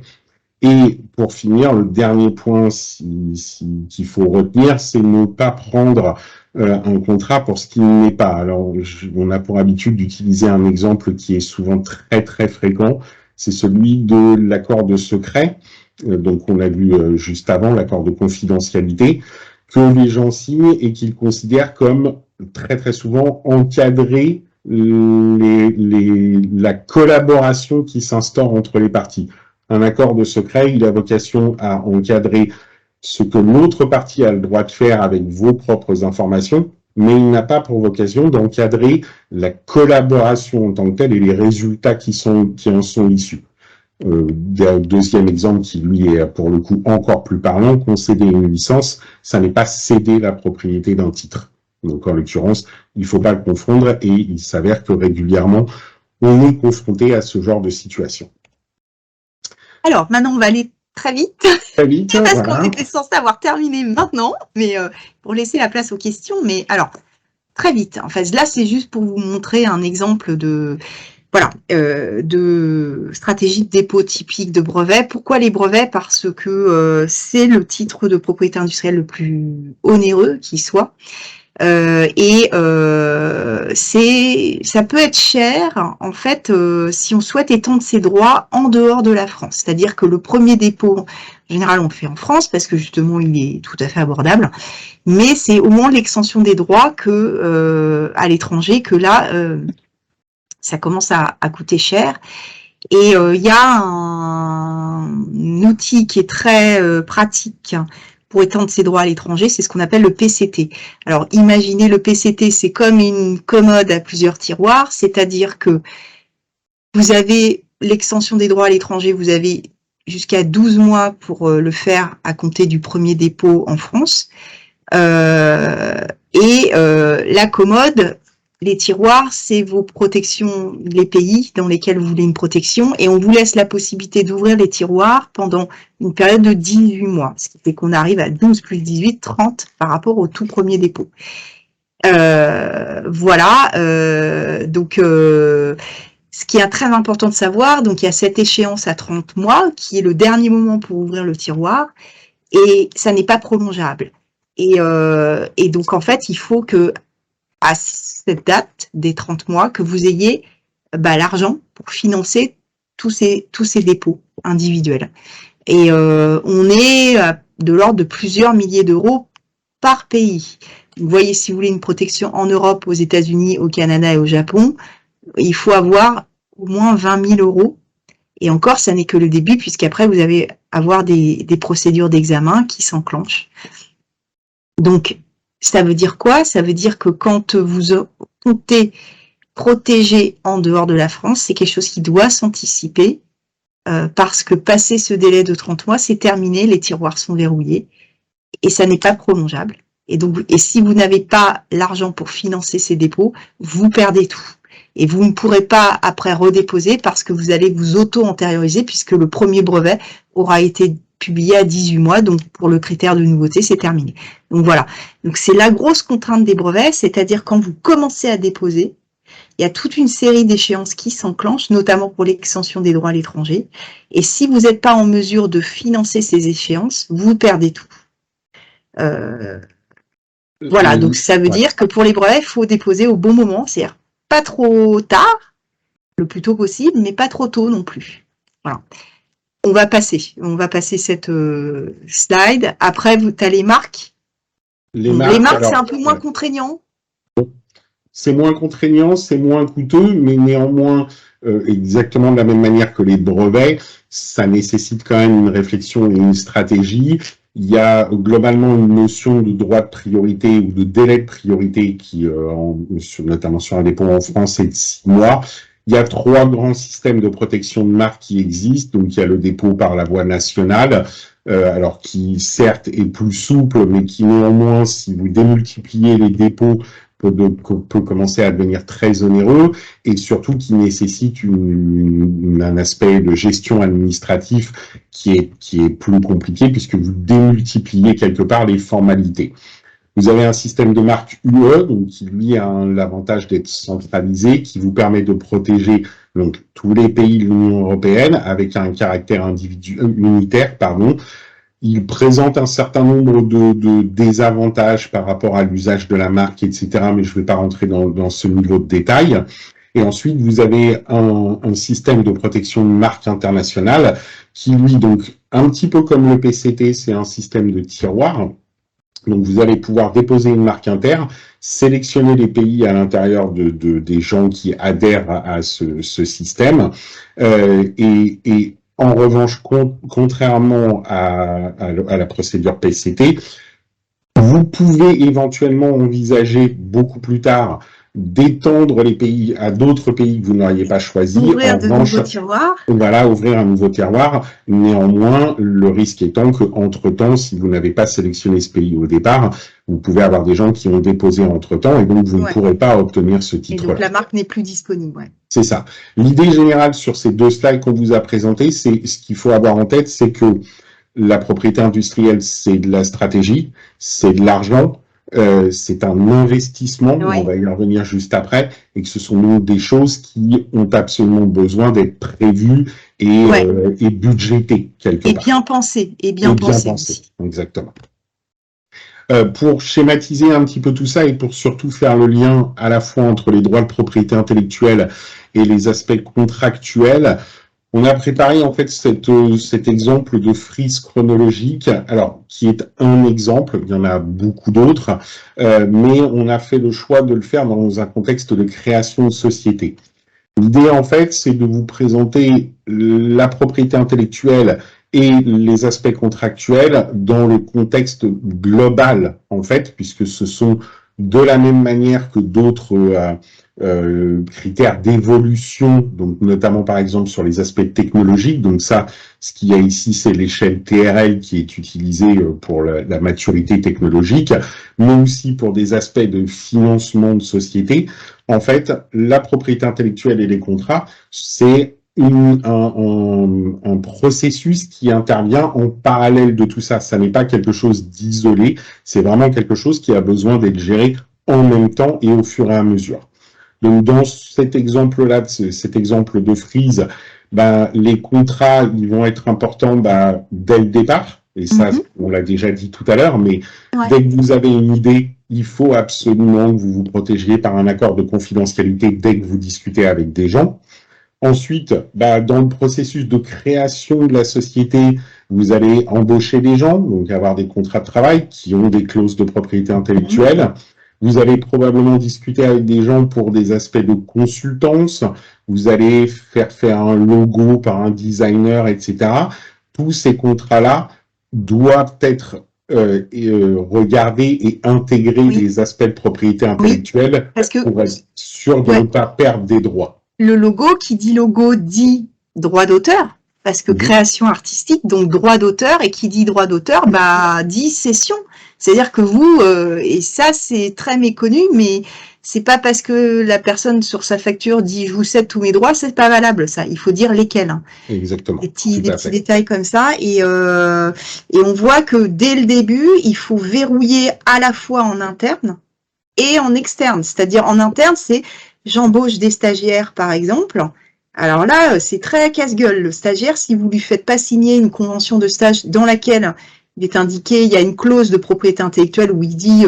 Et pour finir, le dernier point qu'il faut retenir, c'est ne pas prendre un contrat pour ce qu'il n'est pas. Alors, on a pour habitude d'utiliser un exemple qui est souvent très fréquent, c'est celui de l'accord de secret. Donc, on l'a vu juste avant, l'accord de confidentialité, que les gens signent et qu'ils considèrent comme très souvent encadrer la collaboration qui s'instaure entre les parties. Un accord de secret, il a vocation à encadrer ce que l'autre partie a le droit de faire avec vos propres informations, mais il n'a pas pour vocation d'encadrer la collaboration en tant que telle et les résultats qui en sont issus. Deuxième exemple qui, lui, est pour le coup encore plus parlant, concéder une licence, ça n'est pas céder la propriété d'un titre. Donc, en l'occurrence, il ne faut pas le confondre et il s'avère que régulièrement, on est confronté à ce genre de situation. Alors, maintenant, on va aller très vite. Très vite, parce voilà. qu'on était censé avoir terminé maintenant, mais pour laisser la place aux questions. Mais alors, très vite. En fait, là, c'est juste pour vous montrer un exemple de stratégie de dépôt typique de brevet. Pourquoi les brevets? Parce que c'est le titre de propriété industrielle le plus onéreux qui soit. Ça peut être cher, en fait, si on souhaite étendre ses droits en dehors de la France. C'est-à-dire que le premier dépôt, en général, on le fait en France parce que justement, il est tout à fait abordable. Mais c'est au moment de l'extension des droits que à l'étranger que là, ça commence à coûter cher. Et il y a un outil qui est très pratique pour étendre ses droits à l'étranger, c'est ce qu'on appelle le PCT. Alors, imaginez le PCT, c'est comme une commode à plusieurs tiroirs, c'est-à-dire que vous avez l'extension des droits à l'étranger, vous avez jusqu'à 12 mois pour le faire à compter du premier dépôt en France. La commode, les tiroirs, c'est vos protections, les pays dans lesquels vous voulez une protection, et on vous laisse la possibilité d'ouvrir les tiroirs pendant une période de 18 mois, ce qui fait qu'on arrive à 12 plus 18, 30 par rapport au tout premier dépôt. Ce qui est très important de savoir, donc il y a cette échéance à 30 mois, qui est le dernier moment pour ouvrir le tiroir, et ça n'est pas prolongeable. Et donc, en fait, il faut que à cette date des 30 mois, que vous ayez l'argent pour financer tous ces dépôts individuels. Et on est de l'ordre de plusieurs milliers d'euros par pays. Vous voyez, si vous voulez une protection en Europe, aux États-Unis, au Canada et au Japon, il faut avoir au moins 20 000 euros. Et encore, ça n'est que le début, puisqu'après, vous allez avoir des procédures d'examen qui s'enclenchent. Donc, Ça veut dire quoi? Ça veut dire que quand vous comptez protéger en dehors de la France, c'est quelque chose qui doit s'anticiper parce que passé ce délai de 30 mois, c'est terminé, les tiroirs sont verrouillés et ça n'est pas prolongeable. Et donc, et si vous n'avez pas l'argent pour financer ces dépôts, vous perdez tout. Et vous ne pourrez pas après redéposer parce que vous allez vous auto-antérioriser puisque le premier brevet aura été publié à 18 mois. Donc, pour le critère de nouveauté, c'est terminé. Donc, voilà. Donc, c'est la grosse contrainte des brevets, c'est-à-dire quand vous commencez à déposer, il y a toute une série d'échéances qui s'enclenchent, notamment pour l'extension des droits à l'étranger. Et si vous n'êtes pas en mesure de financer ces échéances, vous perdez tout. Voilà, donc ça veut dire que pour les brevets, il faut déposer au bon moment, c'est-à-dire pas trop tard, le plus tôt possible, mais pas trop tôt non plus. Voilà. On va passer cette slide. Après, tu as les marques. Les marques, c'est un peu moins contraignant. C'est moins contraignant, c'est moins coûteux, mais néanmoins, exactement de la même manière que les brevets, ça nécessite quand même une réflexion et une stratégie. Il y a globalement une notion de droit de priorité ou de délai de priorité qui, notamment sur un dépôt en France, est de 6 mois. Il y a 3 grands systèmes de protection de marque qui existent. Donc, il y a le dépôt par la voie nationale, alors qui certes est plus souple, mais qui néanmoins, si vous démultipliez les dépôts, peut commencer à devenir très onéreux et surtout qui nécessite un aspect de gestion administratif qui est plus compliqué puisque vous démultipliez quelque part les formalités. Vous avez un système de marque UE, donc qui lui a l'avantage d'être centralisé, qui vous permet de protéger donc tous les pays de l'Union européenne avec un caractère unitaire, pardon. Il présente un certain nombre de désavantages par rapport à l'usage de la marque, etc., mais je ne vais pas rentrer dans ce niveau de détail. Et ensuite, vous avez un système de protection de marque internationale qui, lui, donc, un petit peu comme le PCT, c'est un système de tiroir. Donc, vous allez pouvoir déposer une marque inter, sélectionner les pays à l'intérieur des gens qui adhèrent à ce système, et en revanche, contrairement à la procédure PCT, vous pouvez éventuellement envisager beaucoup plus tard d'étendre les pays à d'autres pays que vous n'auriez pas choisis. Ouvrir de nouveaux tiroirs. Voilà, ouvrir un nouveau tiroir. Néanmoins, le risque étant qu'entre-temps, si vous n'avez pas sélectionné ce pays au départ, vous pouvez avoir des gens qui ont déposé entre-temps et donc vous ne pourrez pas obtenir ce titre-là. Et donc la marque n'est plus disponible. Ouais. C'est ça. L'idée générale sur ces 2 slides qu'on vous a présentés, c'est ce qu'il faut avoir en tête, c'est que la propriété industrielle, c'est de la stratégie, c'est de l'argent, c'est un investissement, on va y revenir juste après, et que ce sont donc des choses qui ont absolument besoin d'être prévues et budgétées quelque part. Et bien pensées, et bien pensées aussi. Exactement. Pour schématiser un petit peu tout ça et pour surtout faire le lien à la fois entre les droits de propriété intellectuelle et les aspects contractuels, on a préparé en fait cet exemple de frise chronologique, alors qui est un exemple, il y en a beaucoup d'autres, mais on a fait le choix de le faire dans un contexte de création de société. L'idée en fait, c'est de vous présenter la propriété intellectuelle et les aspects contractuels dans le contexte global en fait, puisque ce sont de la même manière que d'autres critères d'évolution, donc notamment par exemple sur les aspects technologiques. Donc ça, ce qu'il y a ici, c'est l'échelle TRL qui est utilisée pour la maturité technologique, mais aussi pour des aspects de financement de société. En fait, la propriété intellectuelle et les contrats, c'est un processus qui intervient en parallèle de tout ça. Ça n'est pas quelque chose d'isolé, c'est vraiment quelque chose qui a besoin d'être géré en même temps et au fur et à mesure. Donc, dans cet exemple-là, cet exemple de frise, les contrats, ils vont être importants dès le départ. Et ça, on l'a déjà dit tout à l'heure, mais dès que vous avez une idée, il faut absolument que vous vous protégiez par un accord de confidentialité dès que vous discutez avec des gens. Ensuite, dans le processus de création de la société, vous allez embaucher des gens, donc avoir des contrats de travail qui ont des clauses de propriété intellectuelle. Vous allez probablement discuter avec des gens pour des aspects de consultance. Vous allez faire un logo par un designer, etc. Tous ces contrats-là doivent être regarder et intégrer Oui. des aspects de propriété Oui, intellectuelle parce que pour être sûr de ouais, ne pas perdre des droits. le logo, qui dit logo, dit droit d'auteur, parce que création artistique, donc droit d'auteur, et qui dit droit d'auteur, bah, dit cession. C'est-à-dire que vous, et ça c'est très méconnu, mais c'est pas parce que la personne sur sa facture dit je vous cède tous mes droits, c'est pas valable ça. Il faut dire lesquels, hein. Exactement, Des tout à petits fait. détails comme ça, et on voit que dès le début, il faut verrouiller à la fois en interne et en externe. C'est-à-dire en interne, c'est j'embauche des stagiaires, par exemple. Alors là, c'est très casse-gueule. Le stagiaire, si vous lui faites pas signer une convention de stage dans laquelle il est indiqué, il y a une clause de propriété intellectuelle où il dit,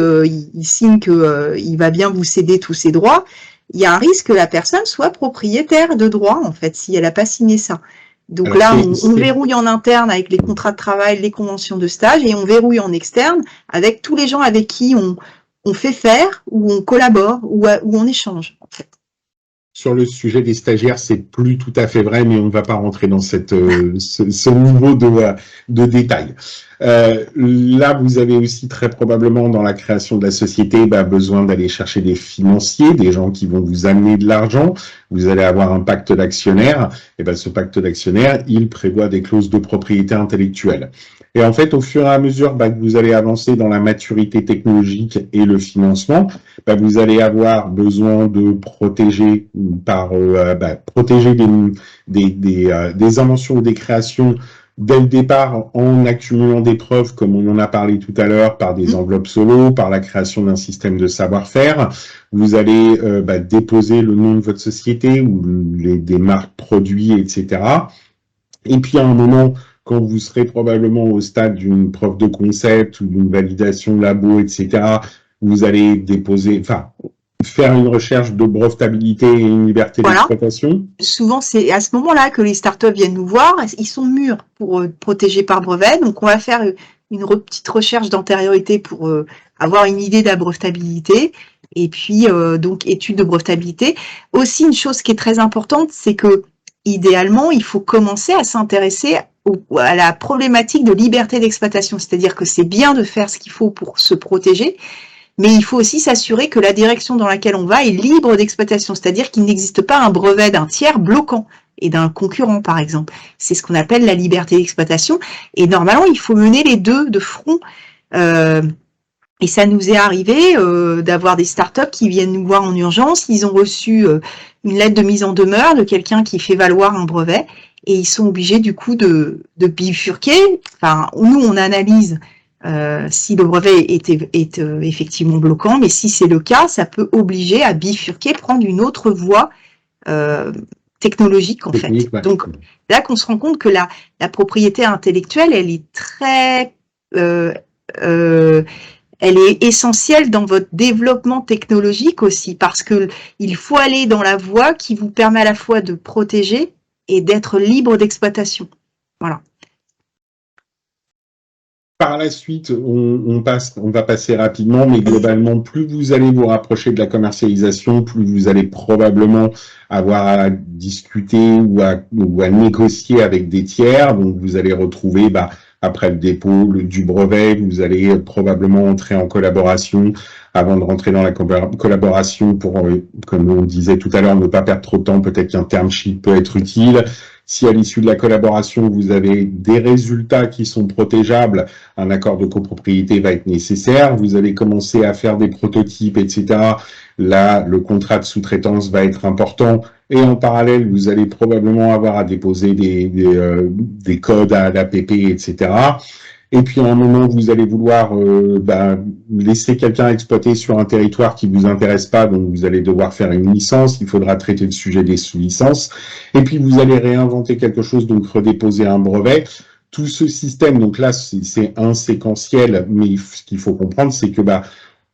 il signe que il va bien vous céder tous ses droits, il y a un risque que la personne soit propriétaire de droits, en fait, si elle n'a pas signé ça. Donc Alors, là, on verrouille en interne avec les contrats de travail, les conventions de stage, et on verrouille en externe avec tous les gens avec qui on fait faire, ou on collabore, ou on échange, en fait. sur le sujet des stagiaires, c'est plus tout à fait vrai, mais on ne va pas rentrer dans ce niveau de détail. Là, vous avez aussi très probablement dans la création de la société besoin d'aller chercher des financiers, des gens qui vont vous amener de l'argent. Vous allez avoir un pacte d'actionnaires. Et ce pacte d'actionnaires, il prévoit des clauses de propriété intellectuelle. Et en fait, au fur et à mesure que vous allez avancer dans la maturité technologique et le financement, vous allez avoir besoin de protéger protéger des inventions ou des créations dès le départ en accumulant des preuves, comme on en a parlé tout à l'heure, par des enveloppes solo, par la création d'un système de savoir-faire. Vous allez déposer le nom de votre société ou des marques produits, etc. Et puis à un moment, quand vous serez probablement au stade d'une preuve de concept ou d'une validation labo, etc., vous allez déposer, faire une recherche de brevetabilité et une liberté d'exploitation. Souvent, c'est à ce moment-là que les startups viennent nous voir. Ils sont mûrs pour protéger par brevet. Donc, on va faire une petite recherche d'antériorité pour avoir une idée de la brevetabilité. Et puis, donc, étude de brevetabilité. Aussi, une chose qui est très importante, c'est que, idéalement, il faut commencer à s'intéresser à la problématique de liberté d'exploitation. C'est-à-dire que c'est bien de faire ce qu'il faut pour se protéger, mais il faut aussi s'assurer que la direction dans laquelle on va est libre d'exploitation, c'est-à-dire qu'il n'existe pas un brevet d'un tiers bloquant et d'un concurrent, par exemple. C'est ce qu'on appelle la liberté d'exploitation. Et normalement, il faut mener les deux de front. Et ça nous est arrivé d'avoir des startups qui viennent nous voir en urgence. Ils ont reçu une lettre de mise en demeure de quelqu'un qui fait valoir un brevet et ils sont obligés du coup de bifurquer. Enfin, nous, on analyse si le brevet est effectivement bloquant, mais si c'est le cas, ça peut obliger à bifurquer, prendre une autre voie technologique en fait. Donc là qu'on se rend compte que la propriété intellectuelle, elle est très elle est essentielle dans votre développement technologique aussi, parce que il faut aller dans la voie qui vous permet à la fois de protéger et d'être libre d'exploitation. Voilà. Par la suite, on va passer rapidement, mais globalement, plus vous allez vous rapprocher de la commercialisation, plus vous allez probablement avoir à discuter ou à négocier avec des tiers. Donc, vous allez retrouver, après le dépôt du brevet, vous allez probablement entrer en collaboration avant de rentrer dans la collaboration pour, comme on disait tout à l'heure, ne pas perdre trop de temps. Peut-être qu'un term sheet peut être utile. Si à l'issue de la collaboration, vous avez des résultats qui sont protégeables, un accord de copropriété va être nécessaire. Vous allez commencer à faire des prototypes, etc. Là, le contrat de sous-traitance va être important. Et en parallèle, vous allez probablement avoir à déposer des codes à l'APP, etc. Et puis, à un moment, vous allez vouloir laisser quelqu'un exploiter sur un territoire qui vous intéresse pas, donc vous allez devoir faire une licence. Il faudra traiter le sujet des sous-licences. Et puis, vous allez réinventer quelque chose, donc redéposer un brevet. Tout ce système, donc là, c'est un séquentiel, mais ce qu'il faut comprendre, c'est que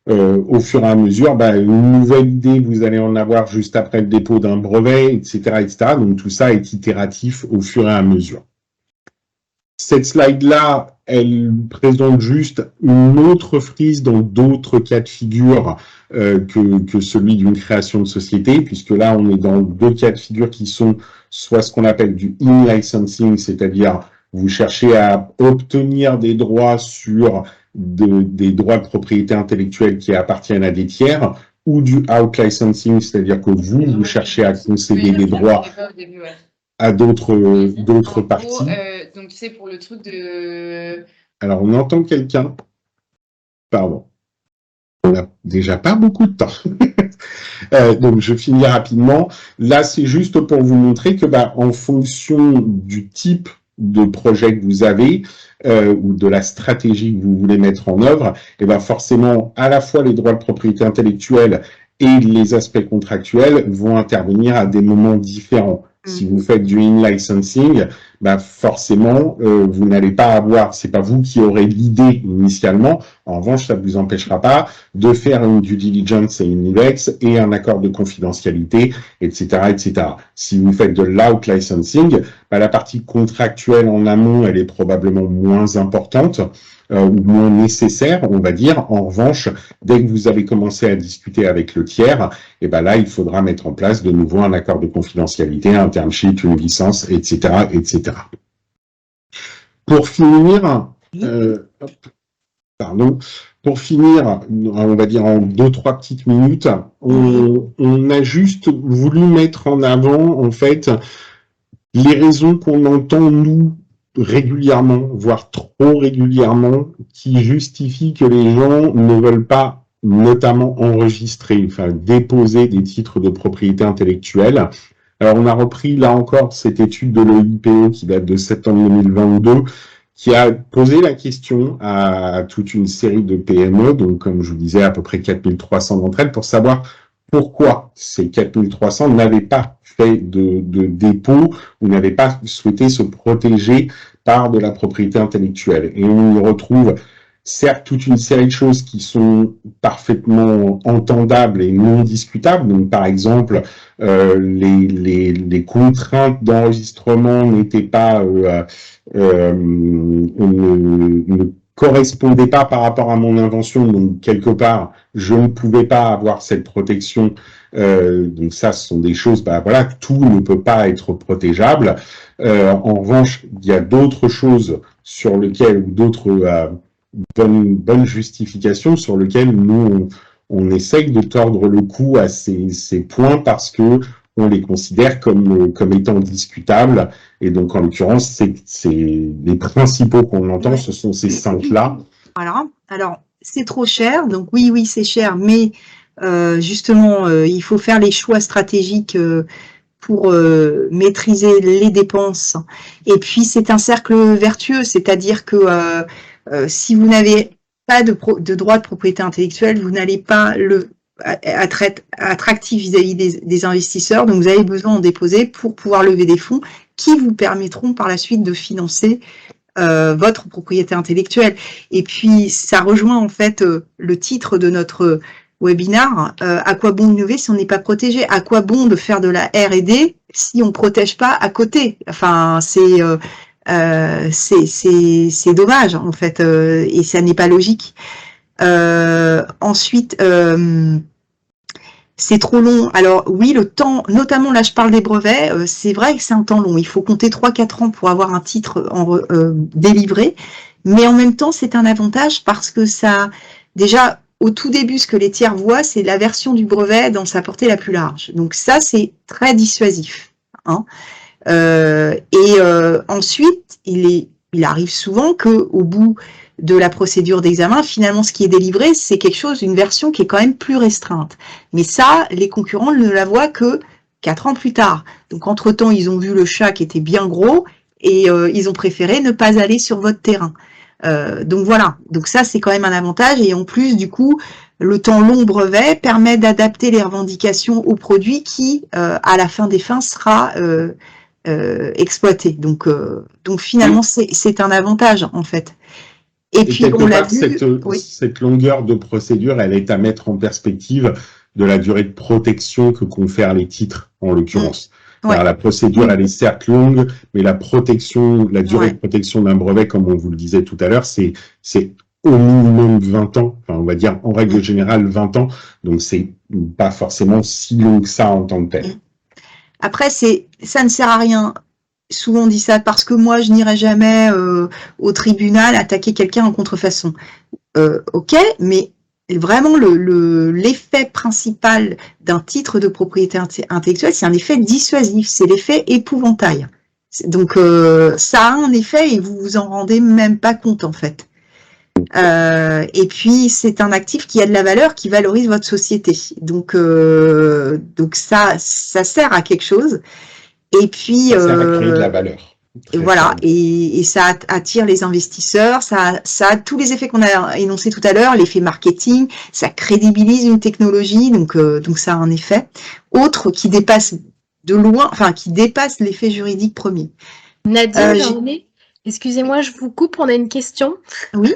au fur et à mesure, une nouvelle idée, vous allez en avoir juste après le dépôt d'un brevet, etc., etc. Donc tout ça est itératif au fur et à mesure. Cette slide-là, elle présente juste une autre frise dans d'autres cas de figure que celui d'une création de société, puisque là, on est dans deux cas de figure qui sont soit ce qu'on appelle du in-licensing, c'est-à-dire vous cherchez à obtenir des droits sur des droits de propriété intellectuelle qui appartiennent à des tiers, ou du out-licensing, c'est-à-dire que vous cherchez à concéder des droits à d'autres parties. Donc, c'est pour le truc de... Alors, on entend quelqu'un. Pardon. On n'a déjà pas beaucoup de temps. Donc, je finis rapidement. Là, c'est juste pour vous montrer que, en fonction du type de projet que vous avez ou de la stratégie que vous voulez mettre en œuvre, et forcément, à la fois les droits de propriété intellectuelle et les aspects contractuels vont intervenir à des moments différents. Si vous faites du in-licensing, forcément, vous n'allez pas avoir, c'est pas vous qui aurez l'idée initialement. En revanche, ça ne vous empêchera pas de faire une due diligence et une ILEX et un accord de confidentialité, etc., etc. Si vous faites de l'out-licensing, la partie contractuelle en amont, elle est probablement moins importante. Ou moins nécessaire, on va dire. En revanche, dès que vous avez commencé à discuter avec le tiers, là, il faudra mettre en place de nouveau un accord de confidentialité, un term sheet, une licence, etc., etc. Pour finir, pour finir, on va dire en 2-3 petites minutes, on a juste voulu mettre en avant, en fait, les raisons qu'on entend, nous, régulièrement, voire trop régulièrement, qui justifient que les gens ne veulent pas notamment enregistrer, déposer des titres de propriété intellectuelle. Alors, on a repris, là encore, cette étude de l'OIPO qui date de septembre 2022, qui a posé la question à toute une série de PME, donc comme je vous disais, à peu près 4300 d'entre elles, pour savoir pourquoi ces 4300 n'avaient pas fait de dépôt ou n'avaient pas souhaité se protéger par de la propriété intellectuelle. Et on y retrouve certes toute une série de choses qui sont parfaitement entendables et non discutables. Donc, par exemple, les contraintes d'enregistrement n'étaient pas ne correspondait pas par rapport à mon invention, donc quelque part, je ne pouvais pas avoir cette protection. Donc ça, ce sont des choses, tout ne peut pas être protégeable. En revanche, il y a d'autres choses sur lesquelles, ou d'autres bonnes justifications sur lesquelles nous, on essaye de tordre le cou à ces points parce que on les considère comme étant discutables. Et donc, en l'occurrence, c'est les principaux qu'on entend, ce sont ces 5-là. Voilà. Alors, c'est trop cher. Donc, oui, c'est cher. Mais justement, il faut faire les choix stratégiques pour maîtriser les dépenses. Et puis, c'est un cercle vertueux. C'est-à-dire que si vous n'avez pas de droit de propriété intellectuelle, vous n'allez pas être attractif vis-à-vis des investisseurs, donc vous avez besoin d'en déposer pour pouvoir lever des fonds qui vous permettront par la suite de financer votre propriété intellectuelle. Et puis ça rejoint en fait le titre de notre webinaire, à quoi bon innover si on n'est pas protégé? À quoi bon de faire de la R&D si on protège pas à côté? Enfin, c'est dommage en fait, et ça n'est pas logique. Ensuite, c'est trop long. Alors oui, le temps, notamment là je parle des brevets, c'est vrai que c'est un temps long. Il faut compter 3-4 ans pour avoir un titre délivré, mais en même temps c'est un avantage parce que ça, déjà au tout début, ce que les tiers voient, c'est la version du brevet dans sa portée la plus large. Donc ça, c'est très dissuasif. Hein. Ensuite, il arrive souvent qu'au bout de la procédure d'examen, finalement, ce qui est délivré, c'est quelque chose, une version qui est quand même plus restreinte. Mais ça, les concurrents ne la voient que 4 ans plus tard. Donc, entre-temps, ils ont vu le chat qui était bien gros et ils ont préféré ne pas aller sur votre terrain. Donc, voilà. Donc, ça, c'est quand même un avantage. Et en plus, du coup, le temps long brevet permet d'adapter les revendications au produit qui, à la fin des fins, sera exploité. Donc finalement, c'est un avantage, en fait. Et puis, on l'a vu, cette longueur de procédure, elle est à mettre en perspective de la durée de protection que confèrent les titres, en l'occurrence. Ouais. La procédure, elle est certes longue, mais la durée de protection d'un brevet, comme on vous le disait tout à l'heure, c'est au minimum 20 ans, enfin, on va dire en règle générale 20 ans, donc c'est pas forcément si long que ça en tant que tel. Après, ça ne sert à rien. Souvent on dit ça parce que moi je n'irai jamais au tribunal attaquer quelqu'un en contrefaçon. ok, mais vraiment l'effet principal d'un titre de propriété intellectuelle, c'est un effet dissuasif, c'est l'effet épouvantail. Donc ça a un effet et vous vous en rendez même pas compte en fait. Et puis c'est un actif qui a de la valeur, qui valorise votre société. Donc ça sert à quelque chose. Et puis Ça sert à créer de la valeur. et voilà, et ça attire les investisseurs, ça a tous les effets qu'on a énoncés tout à l'heure, l'effet marketing, ça crédibilise une technologie, donc ça a un effet autre qui dépasse de loin, enfin qui dépasse l'effet juridique premier. Nadine, excusez-moi, je vous coupe, on a une question. Oui.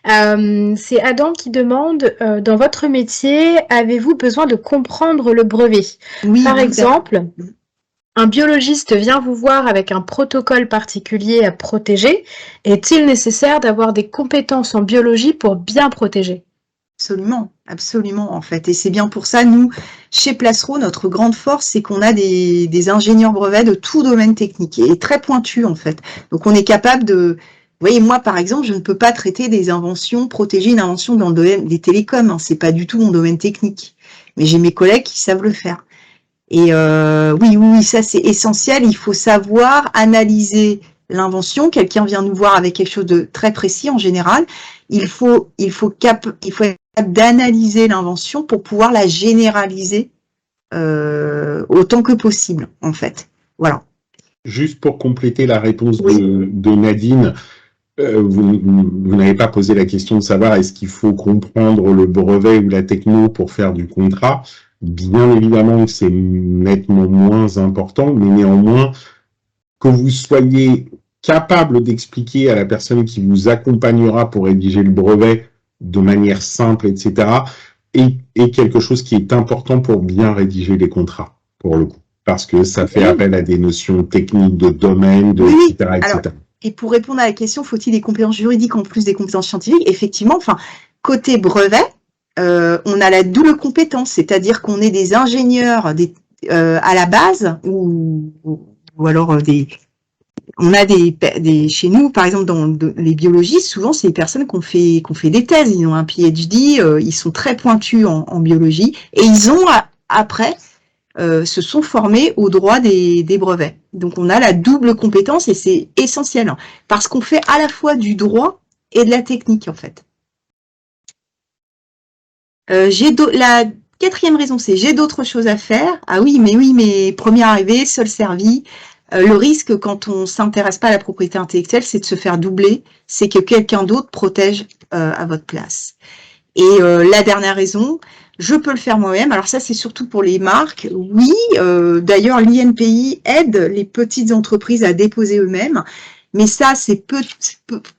C'est Adam qui demande, dans votre métier, avez-vous besoin de comprendre le brevet? Oui. Par exemple, un biologiste vient vous voir avec un protocole particulier à protéger. Est-il nécessaire d'avoir des compétences en biologie pour bien protéger? Absolument, absolument en fait. Et c'est bien pour ça, nous, chez Placero, notre grande force, c'est qu'on a des ingénieurs brevets de tout domaine technique et très pointus en fait. Donc on est capable de... Vous voyez, moi par exemple, je ne peux pas traiter des inventions, protéger une invention dans le domaine des télécoms, hein, c'est pas du tout mon domaine technique. Mais j'ai mes collègues qui savent le faire. Et oui, ça c'est essentiel, il faut savoir analyser l'invention. Quelqu'un vient nous voir avec quelque chose de très précis en général. Il faut être capable d'analyser l'invention pour pouvoir la généraliser autant que possible, en fait. Voilà. Juste pour compléter la réponse de Nadine, vous n'avez pas posé la question de savoir est-ce qu'il faut comprendre le brevet ou la techno pour faire du contrat. Bien évidemment que c'est nettement moins important, mais néanmoins, que vous soyez capable d'expliquer à la personne qui vous accompagnera pour rédiger le brevet de manière simple, etc., est quelque chose qui est important pour bien rédiger les contrats, pour le coup. Parce que ça fait appel à des notions techniques de domaine, etc., etc. Alors, et pour répondre à la question, faut-il des compétences juridiques en plus des compétences scientifiques? Effectivement, enfin, côté brevet, on a la double compétence, c'est-à-dire qu'on est des ingénieurs à la base, ou alors on a chez nous, par exemple, dans les biologistes, souvent, c'est des personnes qui ont fait des thèses, ils ont un PhD, ils sont très pointus en biologie, et ils ont, après, se sont formés au droit des brevets. Donc, on a la double compétence, et c'est essentiel, hein, parce qu'on fait à la fois du droit et de la technique, en fait. La quatrième raison, c'est j'ai d'autres choses à faire. Ah oui, mais premier arrivé, seul servi. Le risque quand on s'intéresse pas à la propriété intellectuelle, c'est de se faire doubler, c'est que quelqu'un d'autre protège à votre place. Et la dernière raison, je peux le faire moi-même. Alors ça, c'est surtout pour les marques. Oui, d'ailleurs, l'INPI aide les petites entreprises à déposer eux-mêmes. Mais ça, c'est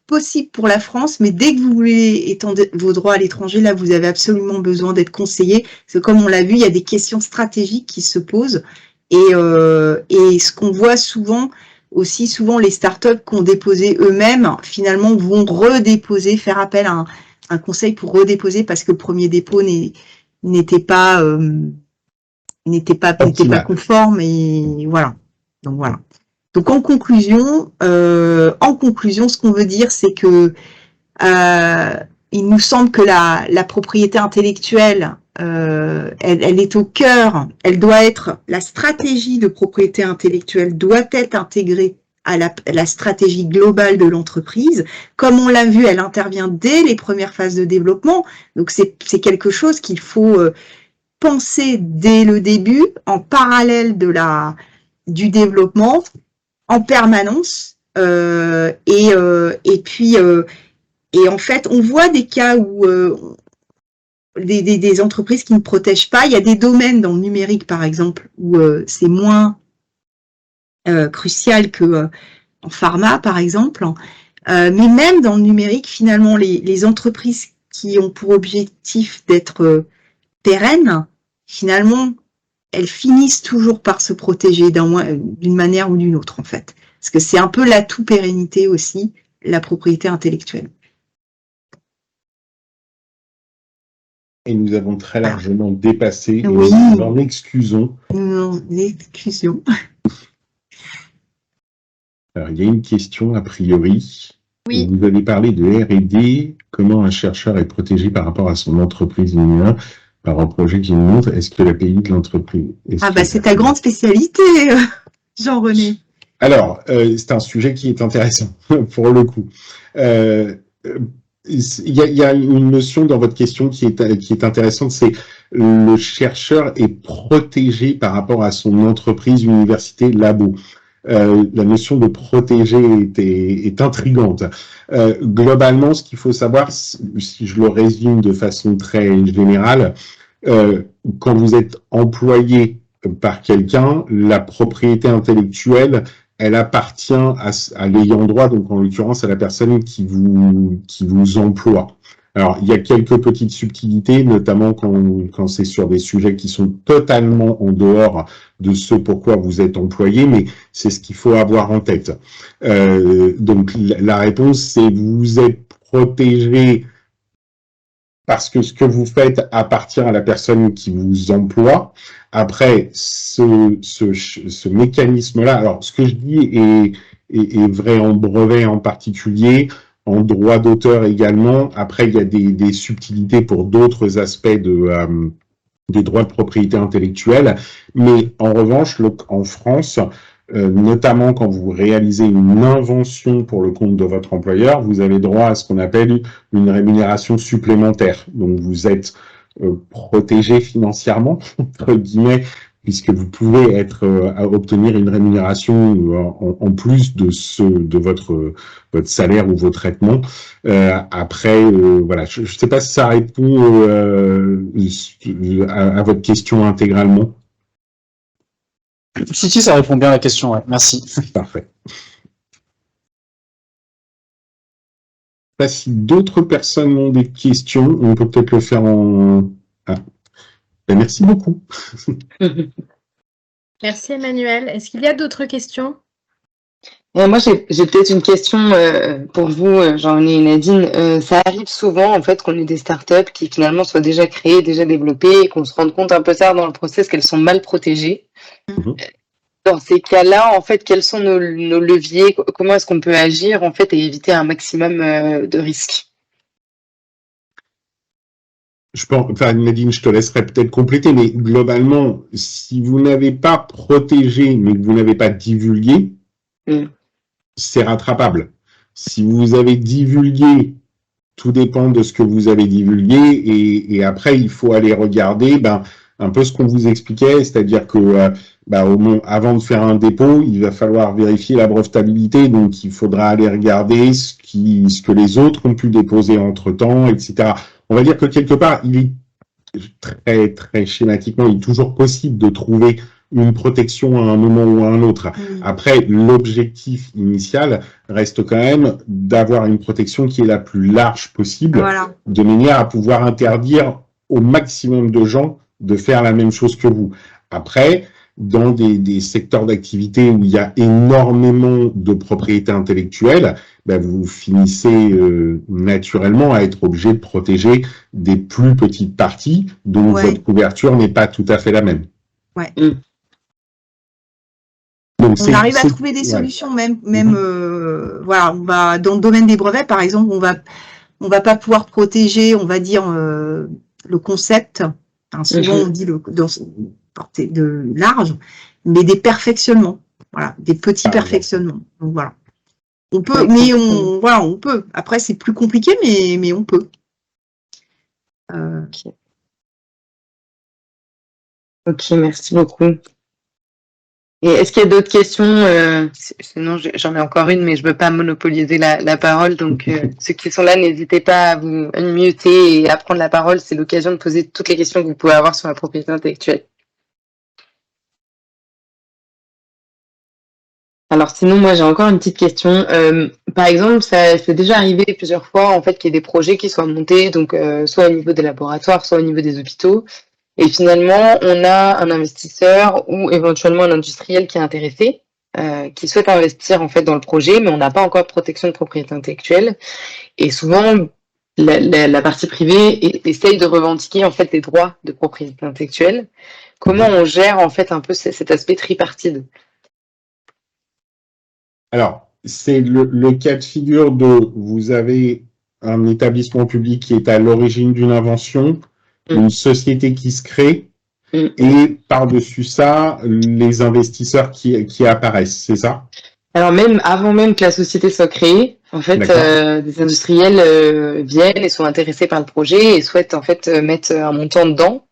possible pour la France. Mais dès que vous voulez étendre vos droits à l'étranger, là, vous avez absolument besoin d'être conseillé. Parce que comme on l'a vu, il y a des questions stratégiques qui se posent. Et ce qu'on voit souvent, les startups qui ont déposé eux-mêmes, finalement, vont redéposer, faire appel à un conseil pour redéposer parce que le premier dépôt n'était pas conforme. Et voilà. Donc voilà. Donc en conclusion, ce qu'on veut dire, c'est que il nous semble que la propriété intellectuelle, elle est au cœur. La stratégie de propriété intellectuelle doit être intégrée à la stratégie globale de l'entreprise. Comme on l'a vu, elle intervient dès les premières phases de développement. Donc c'est quelque chose qu'il faut penser dès le début, en parallèle du développement, en permanence. Et en fait, on voit des cas où des entreprises qui ne protègent pas. Il y a des domaines dans le numérique, par exemple, où c'est moins crucial que en pharma, par exemple. Mais même dans le numérique, finalement, les entreprises qui ont pour objectif d'être pérennes, finalement, elles finissent toujours par se protéger d'une manière ou d'une autre, en fait. Parce que c'est un peu l'atout pérennité aussi, la propriété intellectuelle. Et nous avons très largement dépassé, et oui. nous en excusons. Alors, il y a une question, a priori. Oui. Vous avez parlé de R&D, comment un chercheur est protégé par rapport à son entreprise numéro 1 par un projet qui montre, est-ce que l'API de l'entreprise... Ah bah c'est ta grande spécialité, Jean-René. Alors, c'est un sujet qui est intéressant, pour le coup. Il y a une notion dans votre question qui est intéressante, c'est le chercheur est protégé par rapport à son entreprise, université, labo. La notion de protéger est intrigante. Globalement, ce qu'il faut savoir, si je le résume de façon très générale, quand vous êtes employé par quelqu'un, la propriété intellectuelle, elle appartient à l'ayant droit, donc en l'occurrence à la personne qui vous emploie. Alors, il y a quelques petites subtilités, notamment quand c'est sur des sujets qui sont totalement en dehors de ce pourquoi vous êtes employé, mais c'est ce qu'il faut avoir en tête. Donc, la réponse, c'est vous êtes protégé parce que ce que vous faites appartient à la personne qui vous emploie. Après, ce mécanisme-là, alors ce que je dis est vrai en brevet en particulier, en droit d'auteur également. Après, il y a des subtilités pour d'autres aspects des droits de propriété intellectuelle. Mais en revanche, en France, notamment quand vous réalisez une invention pour le compte de votre employeur, vous avez droit à ce qu'on appelle une rémunération supplémentaire. Donc vous êtes protégé financièrement, entre guillemets, puisque vous pouvez obtenir une rémunération en plus de votre salaire ou vos traitements. Après, voilà, je ne sais pas si ça répond à votre question intégralement. Si, ça répond bien à la question, ouais. Merci. Parfait. Si d'autres personnes ont des questions, on peut peut-être le faire en... Ah. Ben, merci beaucoup. Merci Emmanuel. Est-ce qu'il y a d'autres questions? Moi, j'ai peut-être une question pour vous, Jean-René et Nadine. Ça arrive souvent, en fait, qu'on ait des startups qui finalement soient déjà créées, déjà développées, et qu'on se rende compte un peu tard dans le process qu'elles sont mal protégées. Dans ces cas-là, en fait, quels sont nos leviers? Comment est-ce qu'on peut agir, en fait, et éviter un maximum de risques? Nadine, je te laisserai peut-être compléter, mais globalement, si vous n'avez pas protégé, mais que vous n'avez pas divulgué, c'est rattrapable. Si vous avez divulgué, tout dépend de ce que vous avez divulgué, et après, il faut aller regarder un peu ce qu'on vous expliquait, c'est-à-dire que avant de faire un dépôt, il va falloir vérifier la brevetabilité, donc il faudra aller regarder ce que les autres ont pu déposer entre-temps, etc. On va dire que quelque part, il est très, très schématiquement, il est toujours possible de trouver une protection à un moment ou à un autre. Après, l'objectif initial reste quand même d'avoir une protection qui est la plus large possible, de manière à pouvoir interdire au maximum de gens de faire la même chose que vous. Après, dans des secteurs d'activité où il y a énormément de propriété intellectuelle, vous finissez naturellement à être obligé de protéger des plus petites parties dont votre couverture n'est pas tout à fait la même. Ouais. Donc, on arrive à trouver des solutions, même voilà, on va dans le domaine des brevets, par exemple, on va pas pouvoir protéger, on va dire le concept. Enfin, souvent on dit portée de large, mais des perfectionnements, voilà, des petits perfectionnements. Donc voilà, on peut, mais on peut. Après, c'est plus compliqué, mais on peut. Ok, merci beaucoup. Et est-ce qu'il y a d'autres questions? Sinon, j'en ai encore une, mais je ne veux pas monopoliser la parole. Donc, ceux qui sont là, n'hésitez pas à vous unmuter et à prendre la parole. C'est l'occasion de poser toutes les questions que vous pouvez avoir sur la propriété intellectuelle. Alors, sinon, moi, j'ai encore une petite question. Par exemple, ça s'est déjà arrivé plusieurs fois, en fait, qu'il y ait des projets qui soient montés, donc soit au niveau des laboratoires, soit au niveau des hôpitaux. Et finalement, on a un investisseur ou éventuellement un industriel qui est intéressé, qui souhaite investir en fait dans le projet, mais on n'a pas encore de protection de propriété intellectuelle. Et souvent, la partie privée essaye de revendiquer en fait les droits de propriété intellectuelle. Comment on gère en fait un peu cet aspect tripartite? Alors, c'est le cas de figure de vous avez un établissement public qui est à l'origine d'une invention, une société qui se crée, et par-dessus ça, les investisseurs qui apparaissent, c'est ça? Alors même avant même que la société soit créée, en fait, des industriels viennent et sont intéressés par le projet et souhaitent en fait mettre un montant dedans.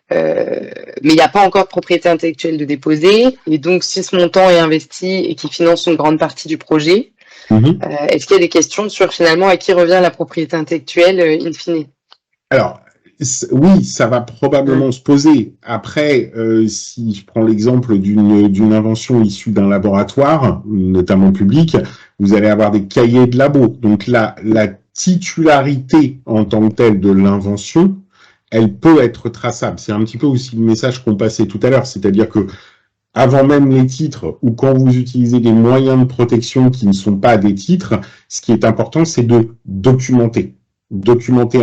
Mais il n'y a pas encore de propriété intellectuelle de déposer. Et donc, si ce montant est investi et qui finance une grande partie du projet, est-ce qu'il y a des questions sur finalement à qui revient la propriété intellectuelle in fine? Alors, oui, ça va probablement se poser. Après, si je prends l'exemple d'une invention issue d'un laboratoire, notamment public, vous allez avoir des cahiers de labo. Donc la titularité en tant que telle de l'invention, elle peut être traçable. C'est un petit peu aussi le message qu'on passait tout à l'heure, c'est-à-dire que avant même les titres, ou quand vous utilisez des moyens de protection qui ne sont pas des titres, ce qui est important, c'est de documenter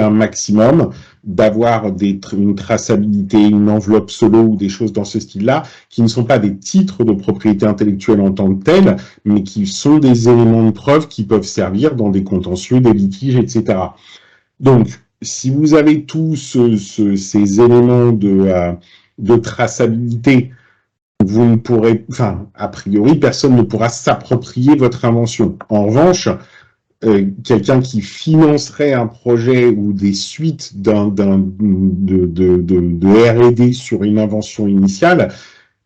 un maximum, d'avoir une traçabilité, une enveloppe solo ou des choses dans ce style-là, qui ne sont pas des titres de propriété intellectuelle en tant que tels, mais qui sont des éléments de preuve qui peuvent servir dans des contentieux, des litiges, etc. Donc, si vous avez tous ces éléments de traçabilité, vous ne pourrez, enfin, a priori, personne ne pourra s'approprier votre invention. En revanche, quelqu'un qui financerait un projet ou des suites de R&D sur une invention initiale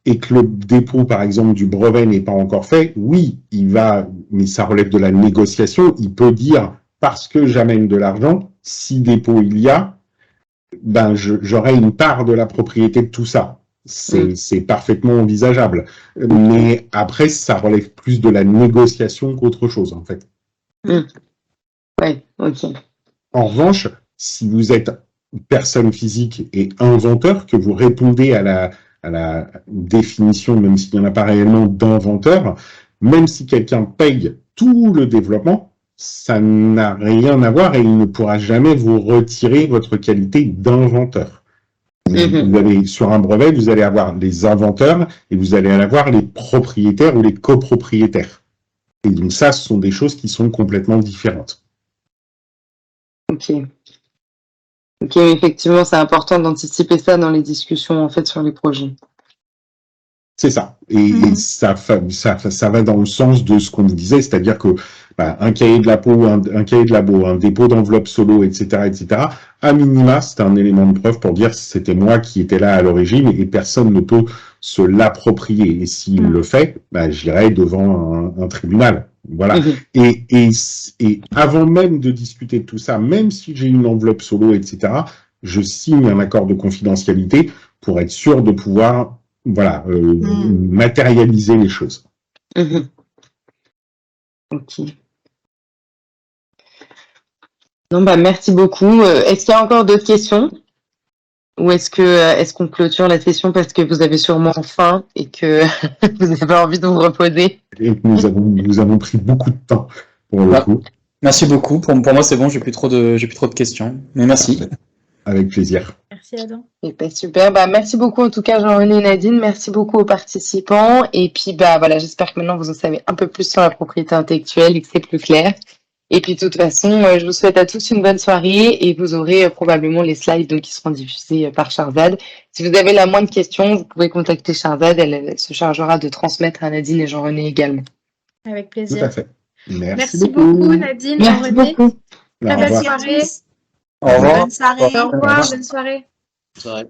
et que le dépôt, par exemple, du brevet n'est pas encore fait, oui, il va, mais ça relève de la négociation, il peut dire, parce que j'amène de l'argent, si dépôt il y a, ben, j'aurai une part de la propriété de tout ça. C'est parfaitement envisageable. Mais après, ça relève plus de la négociation qu'autre chose, en fait. Ouais, ok. En revanche, si vous êtes personne physique et inventeur, que vous répondez à la définition, même s'il n'y en a pas réellement d'inventeur, même si quelqu'un paye tout le développement, ça n'a rien à voir et il ne pourra jamais vous retirer votre qualité d'inventeur. Vous avez, sur un brevet, vous allez avoir les inventeurs et vous allez avoir les propriétaires ou les copropriétaires. Et donc ça, ce sont des choses qui sont complètement différentes. Ok. Ok, effectivement, c'est important d'anticiper ça dans les discussions en fait sur les projets. C'est ça. Et ça va dans le sens de ce qu'on vous disait, c'est-à-dire que un cahier de labo, un dépôt d'enveloppe solo, etc., à minima, c'est un élément de preuve pour dire c'était moi qui étais là à l'origine et personne ne peut se l'approprier. Et s'il le fait, j'irai devant un tribunal. Voilà. Et avant même de discuter de tout ça, même si j'ai une enveloppe solo, etc., je signe un accord de confidentialité pour être sûr de pouvoir matérialiser les choses. Ok. Non, merci beaucoup. Est-ce qu'il y a encore d'autres questions? Ou est-ce qu'on clôture la session parce que vous avez sûrement faim et que vous avez envie de vous reposer? Et nous avons pris beaucoup de temps pour le coup. Merci beaucoup. Pour moi, c'est bon, j'ai plus trop de questions. Mais merci. Avec plaisir. Merci Adam. Et super. Merci beaucoup en tout cas Jean-René et Nadine. Merci beaucoup aux participants. Et puis voilà, j'espère que maintenant vous en savez un peu plus sur la propriété intellectuelle et que c'est plus clair. Et puis de toute façon, je vous souhaite à tous une bonne soirée et vous aurez probablement les slides qui seront diffusés par Charzad. Si vous avez la moindre question, vous pouvez contacter Charzad. Elle se chargera de transmettre à Nadine et Jean-René également. Avec plaisir. Tout à fait. Merci beaucoup Nadine. Merci beaucoup. Très belle soirée. Au revoir. Bonne soirée. Au revoir. Bonne soirée. Bonne soirée.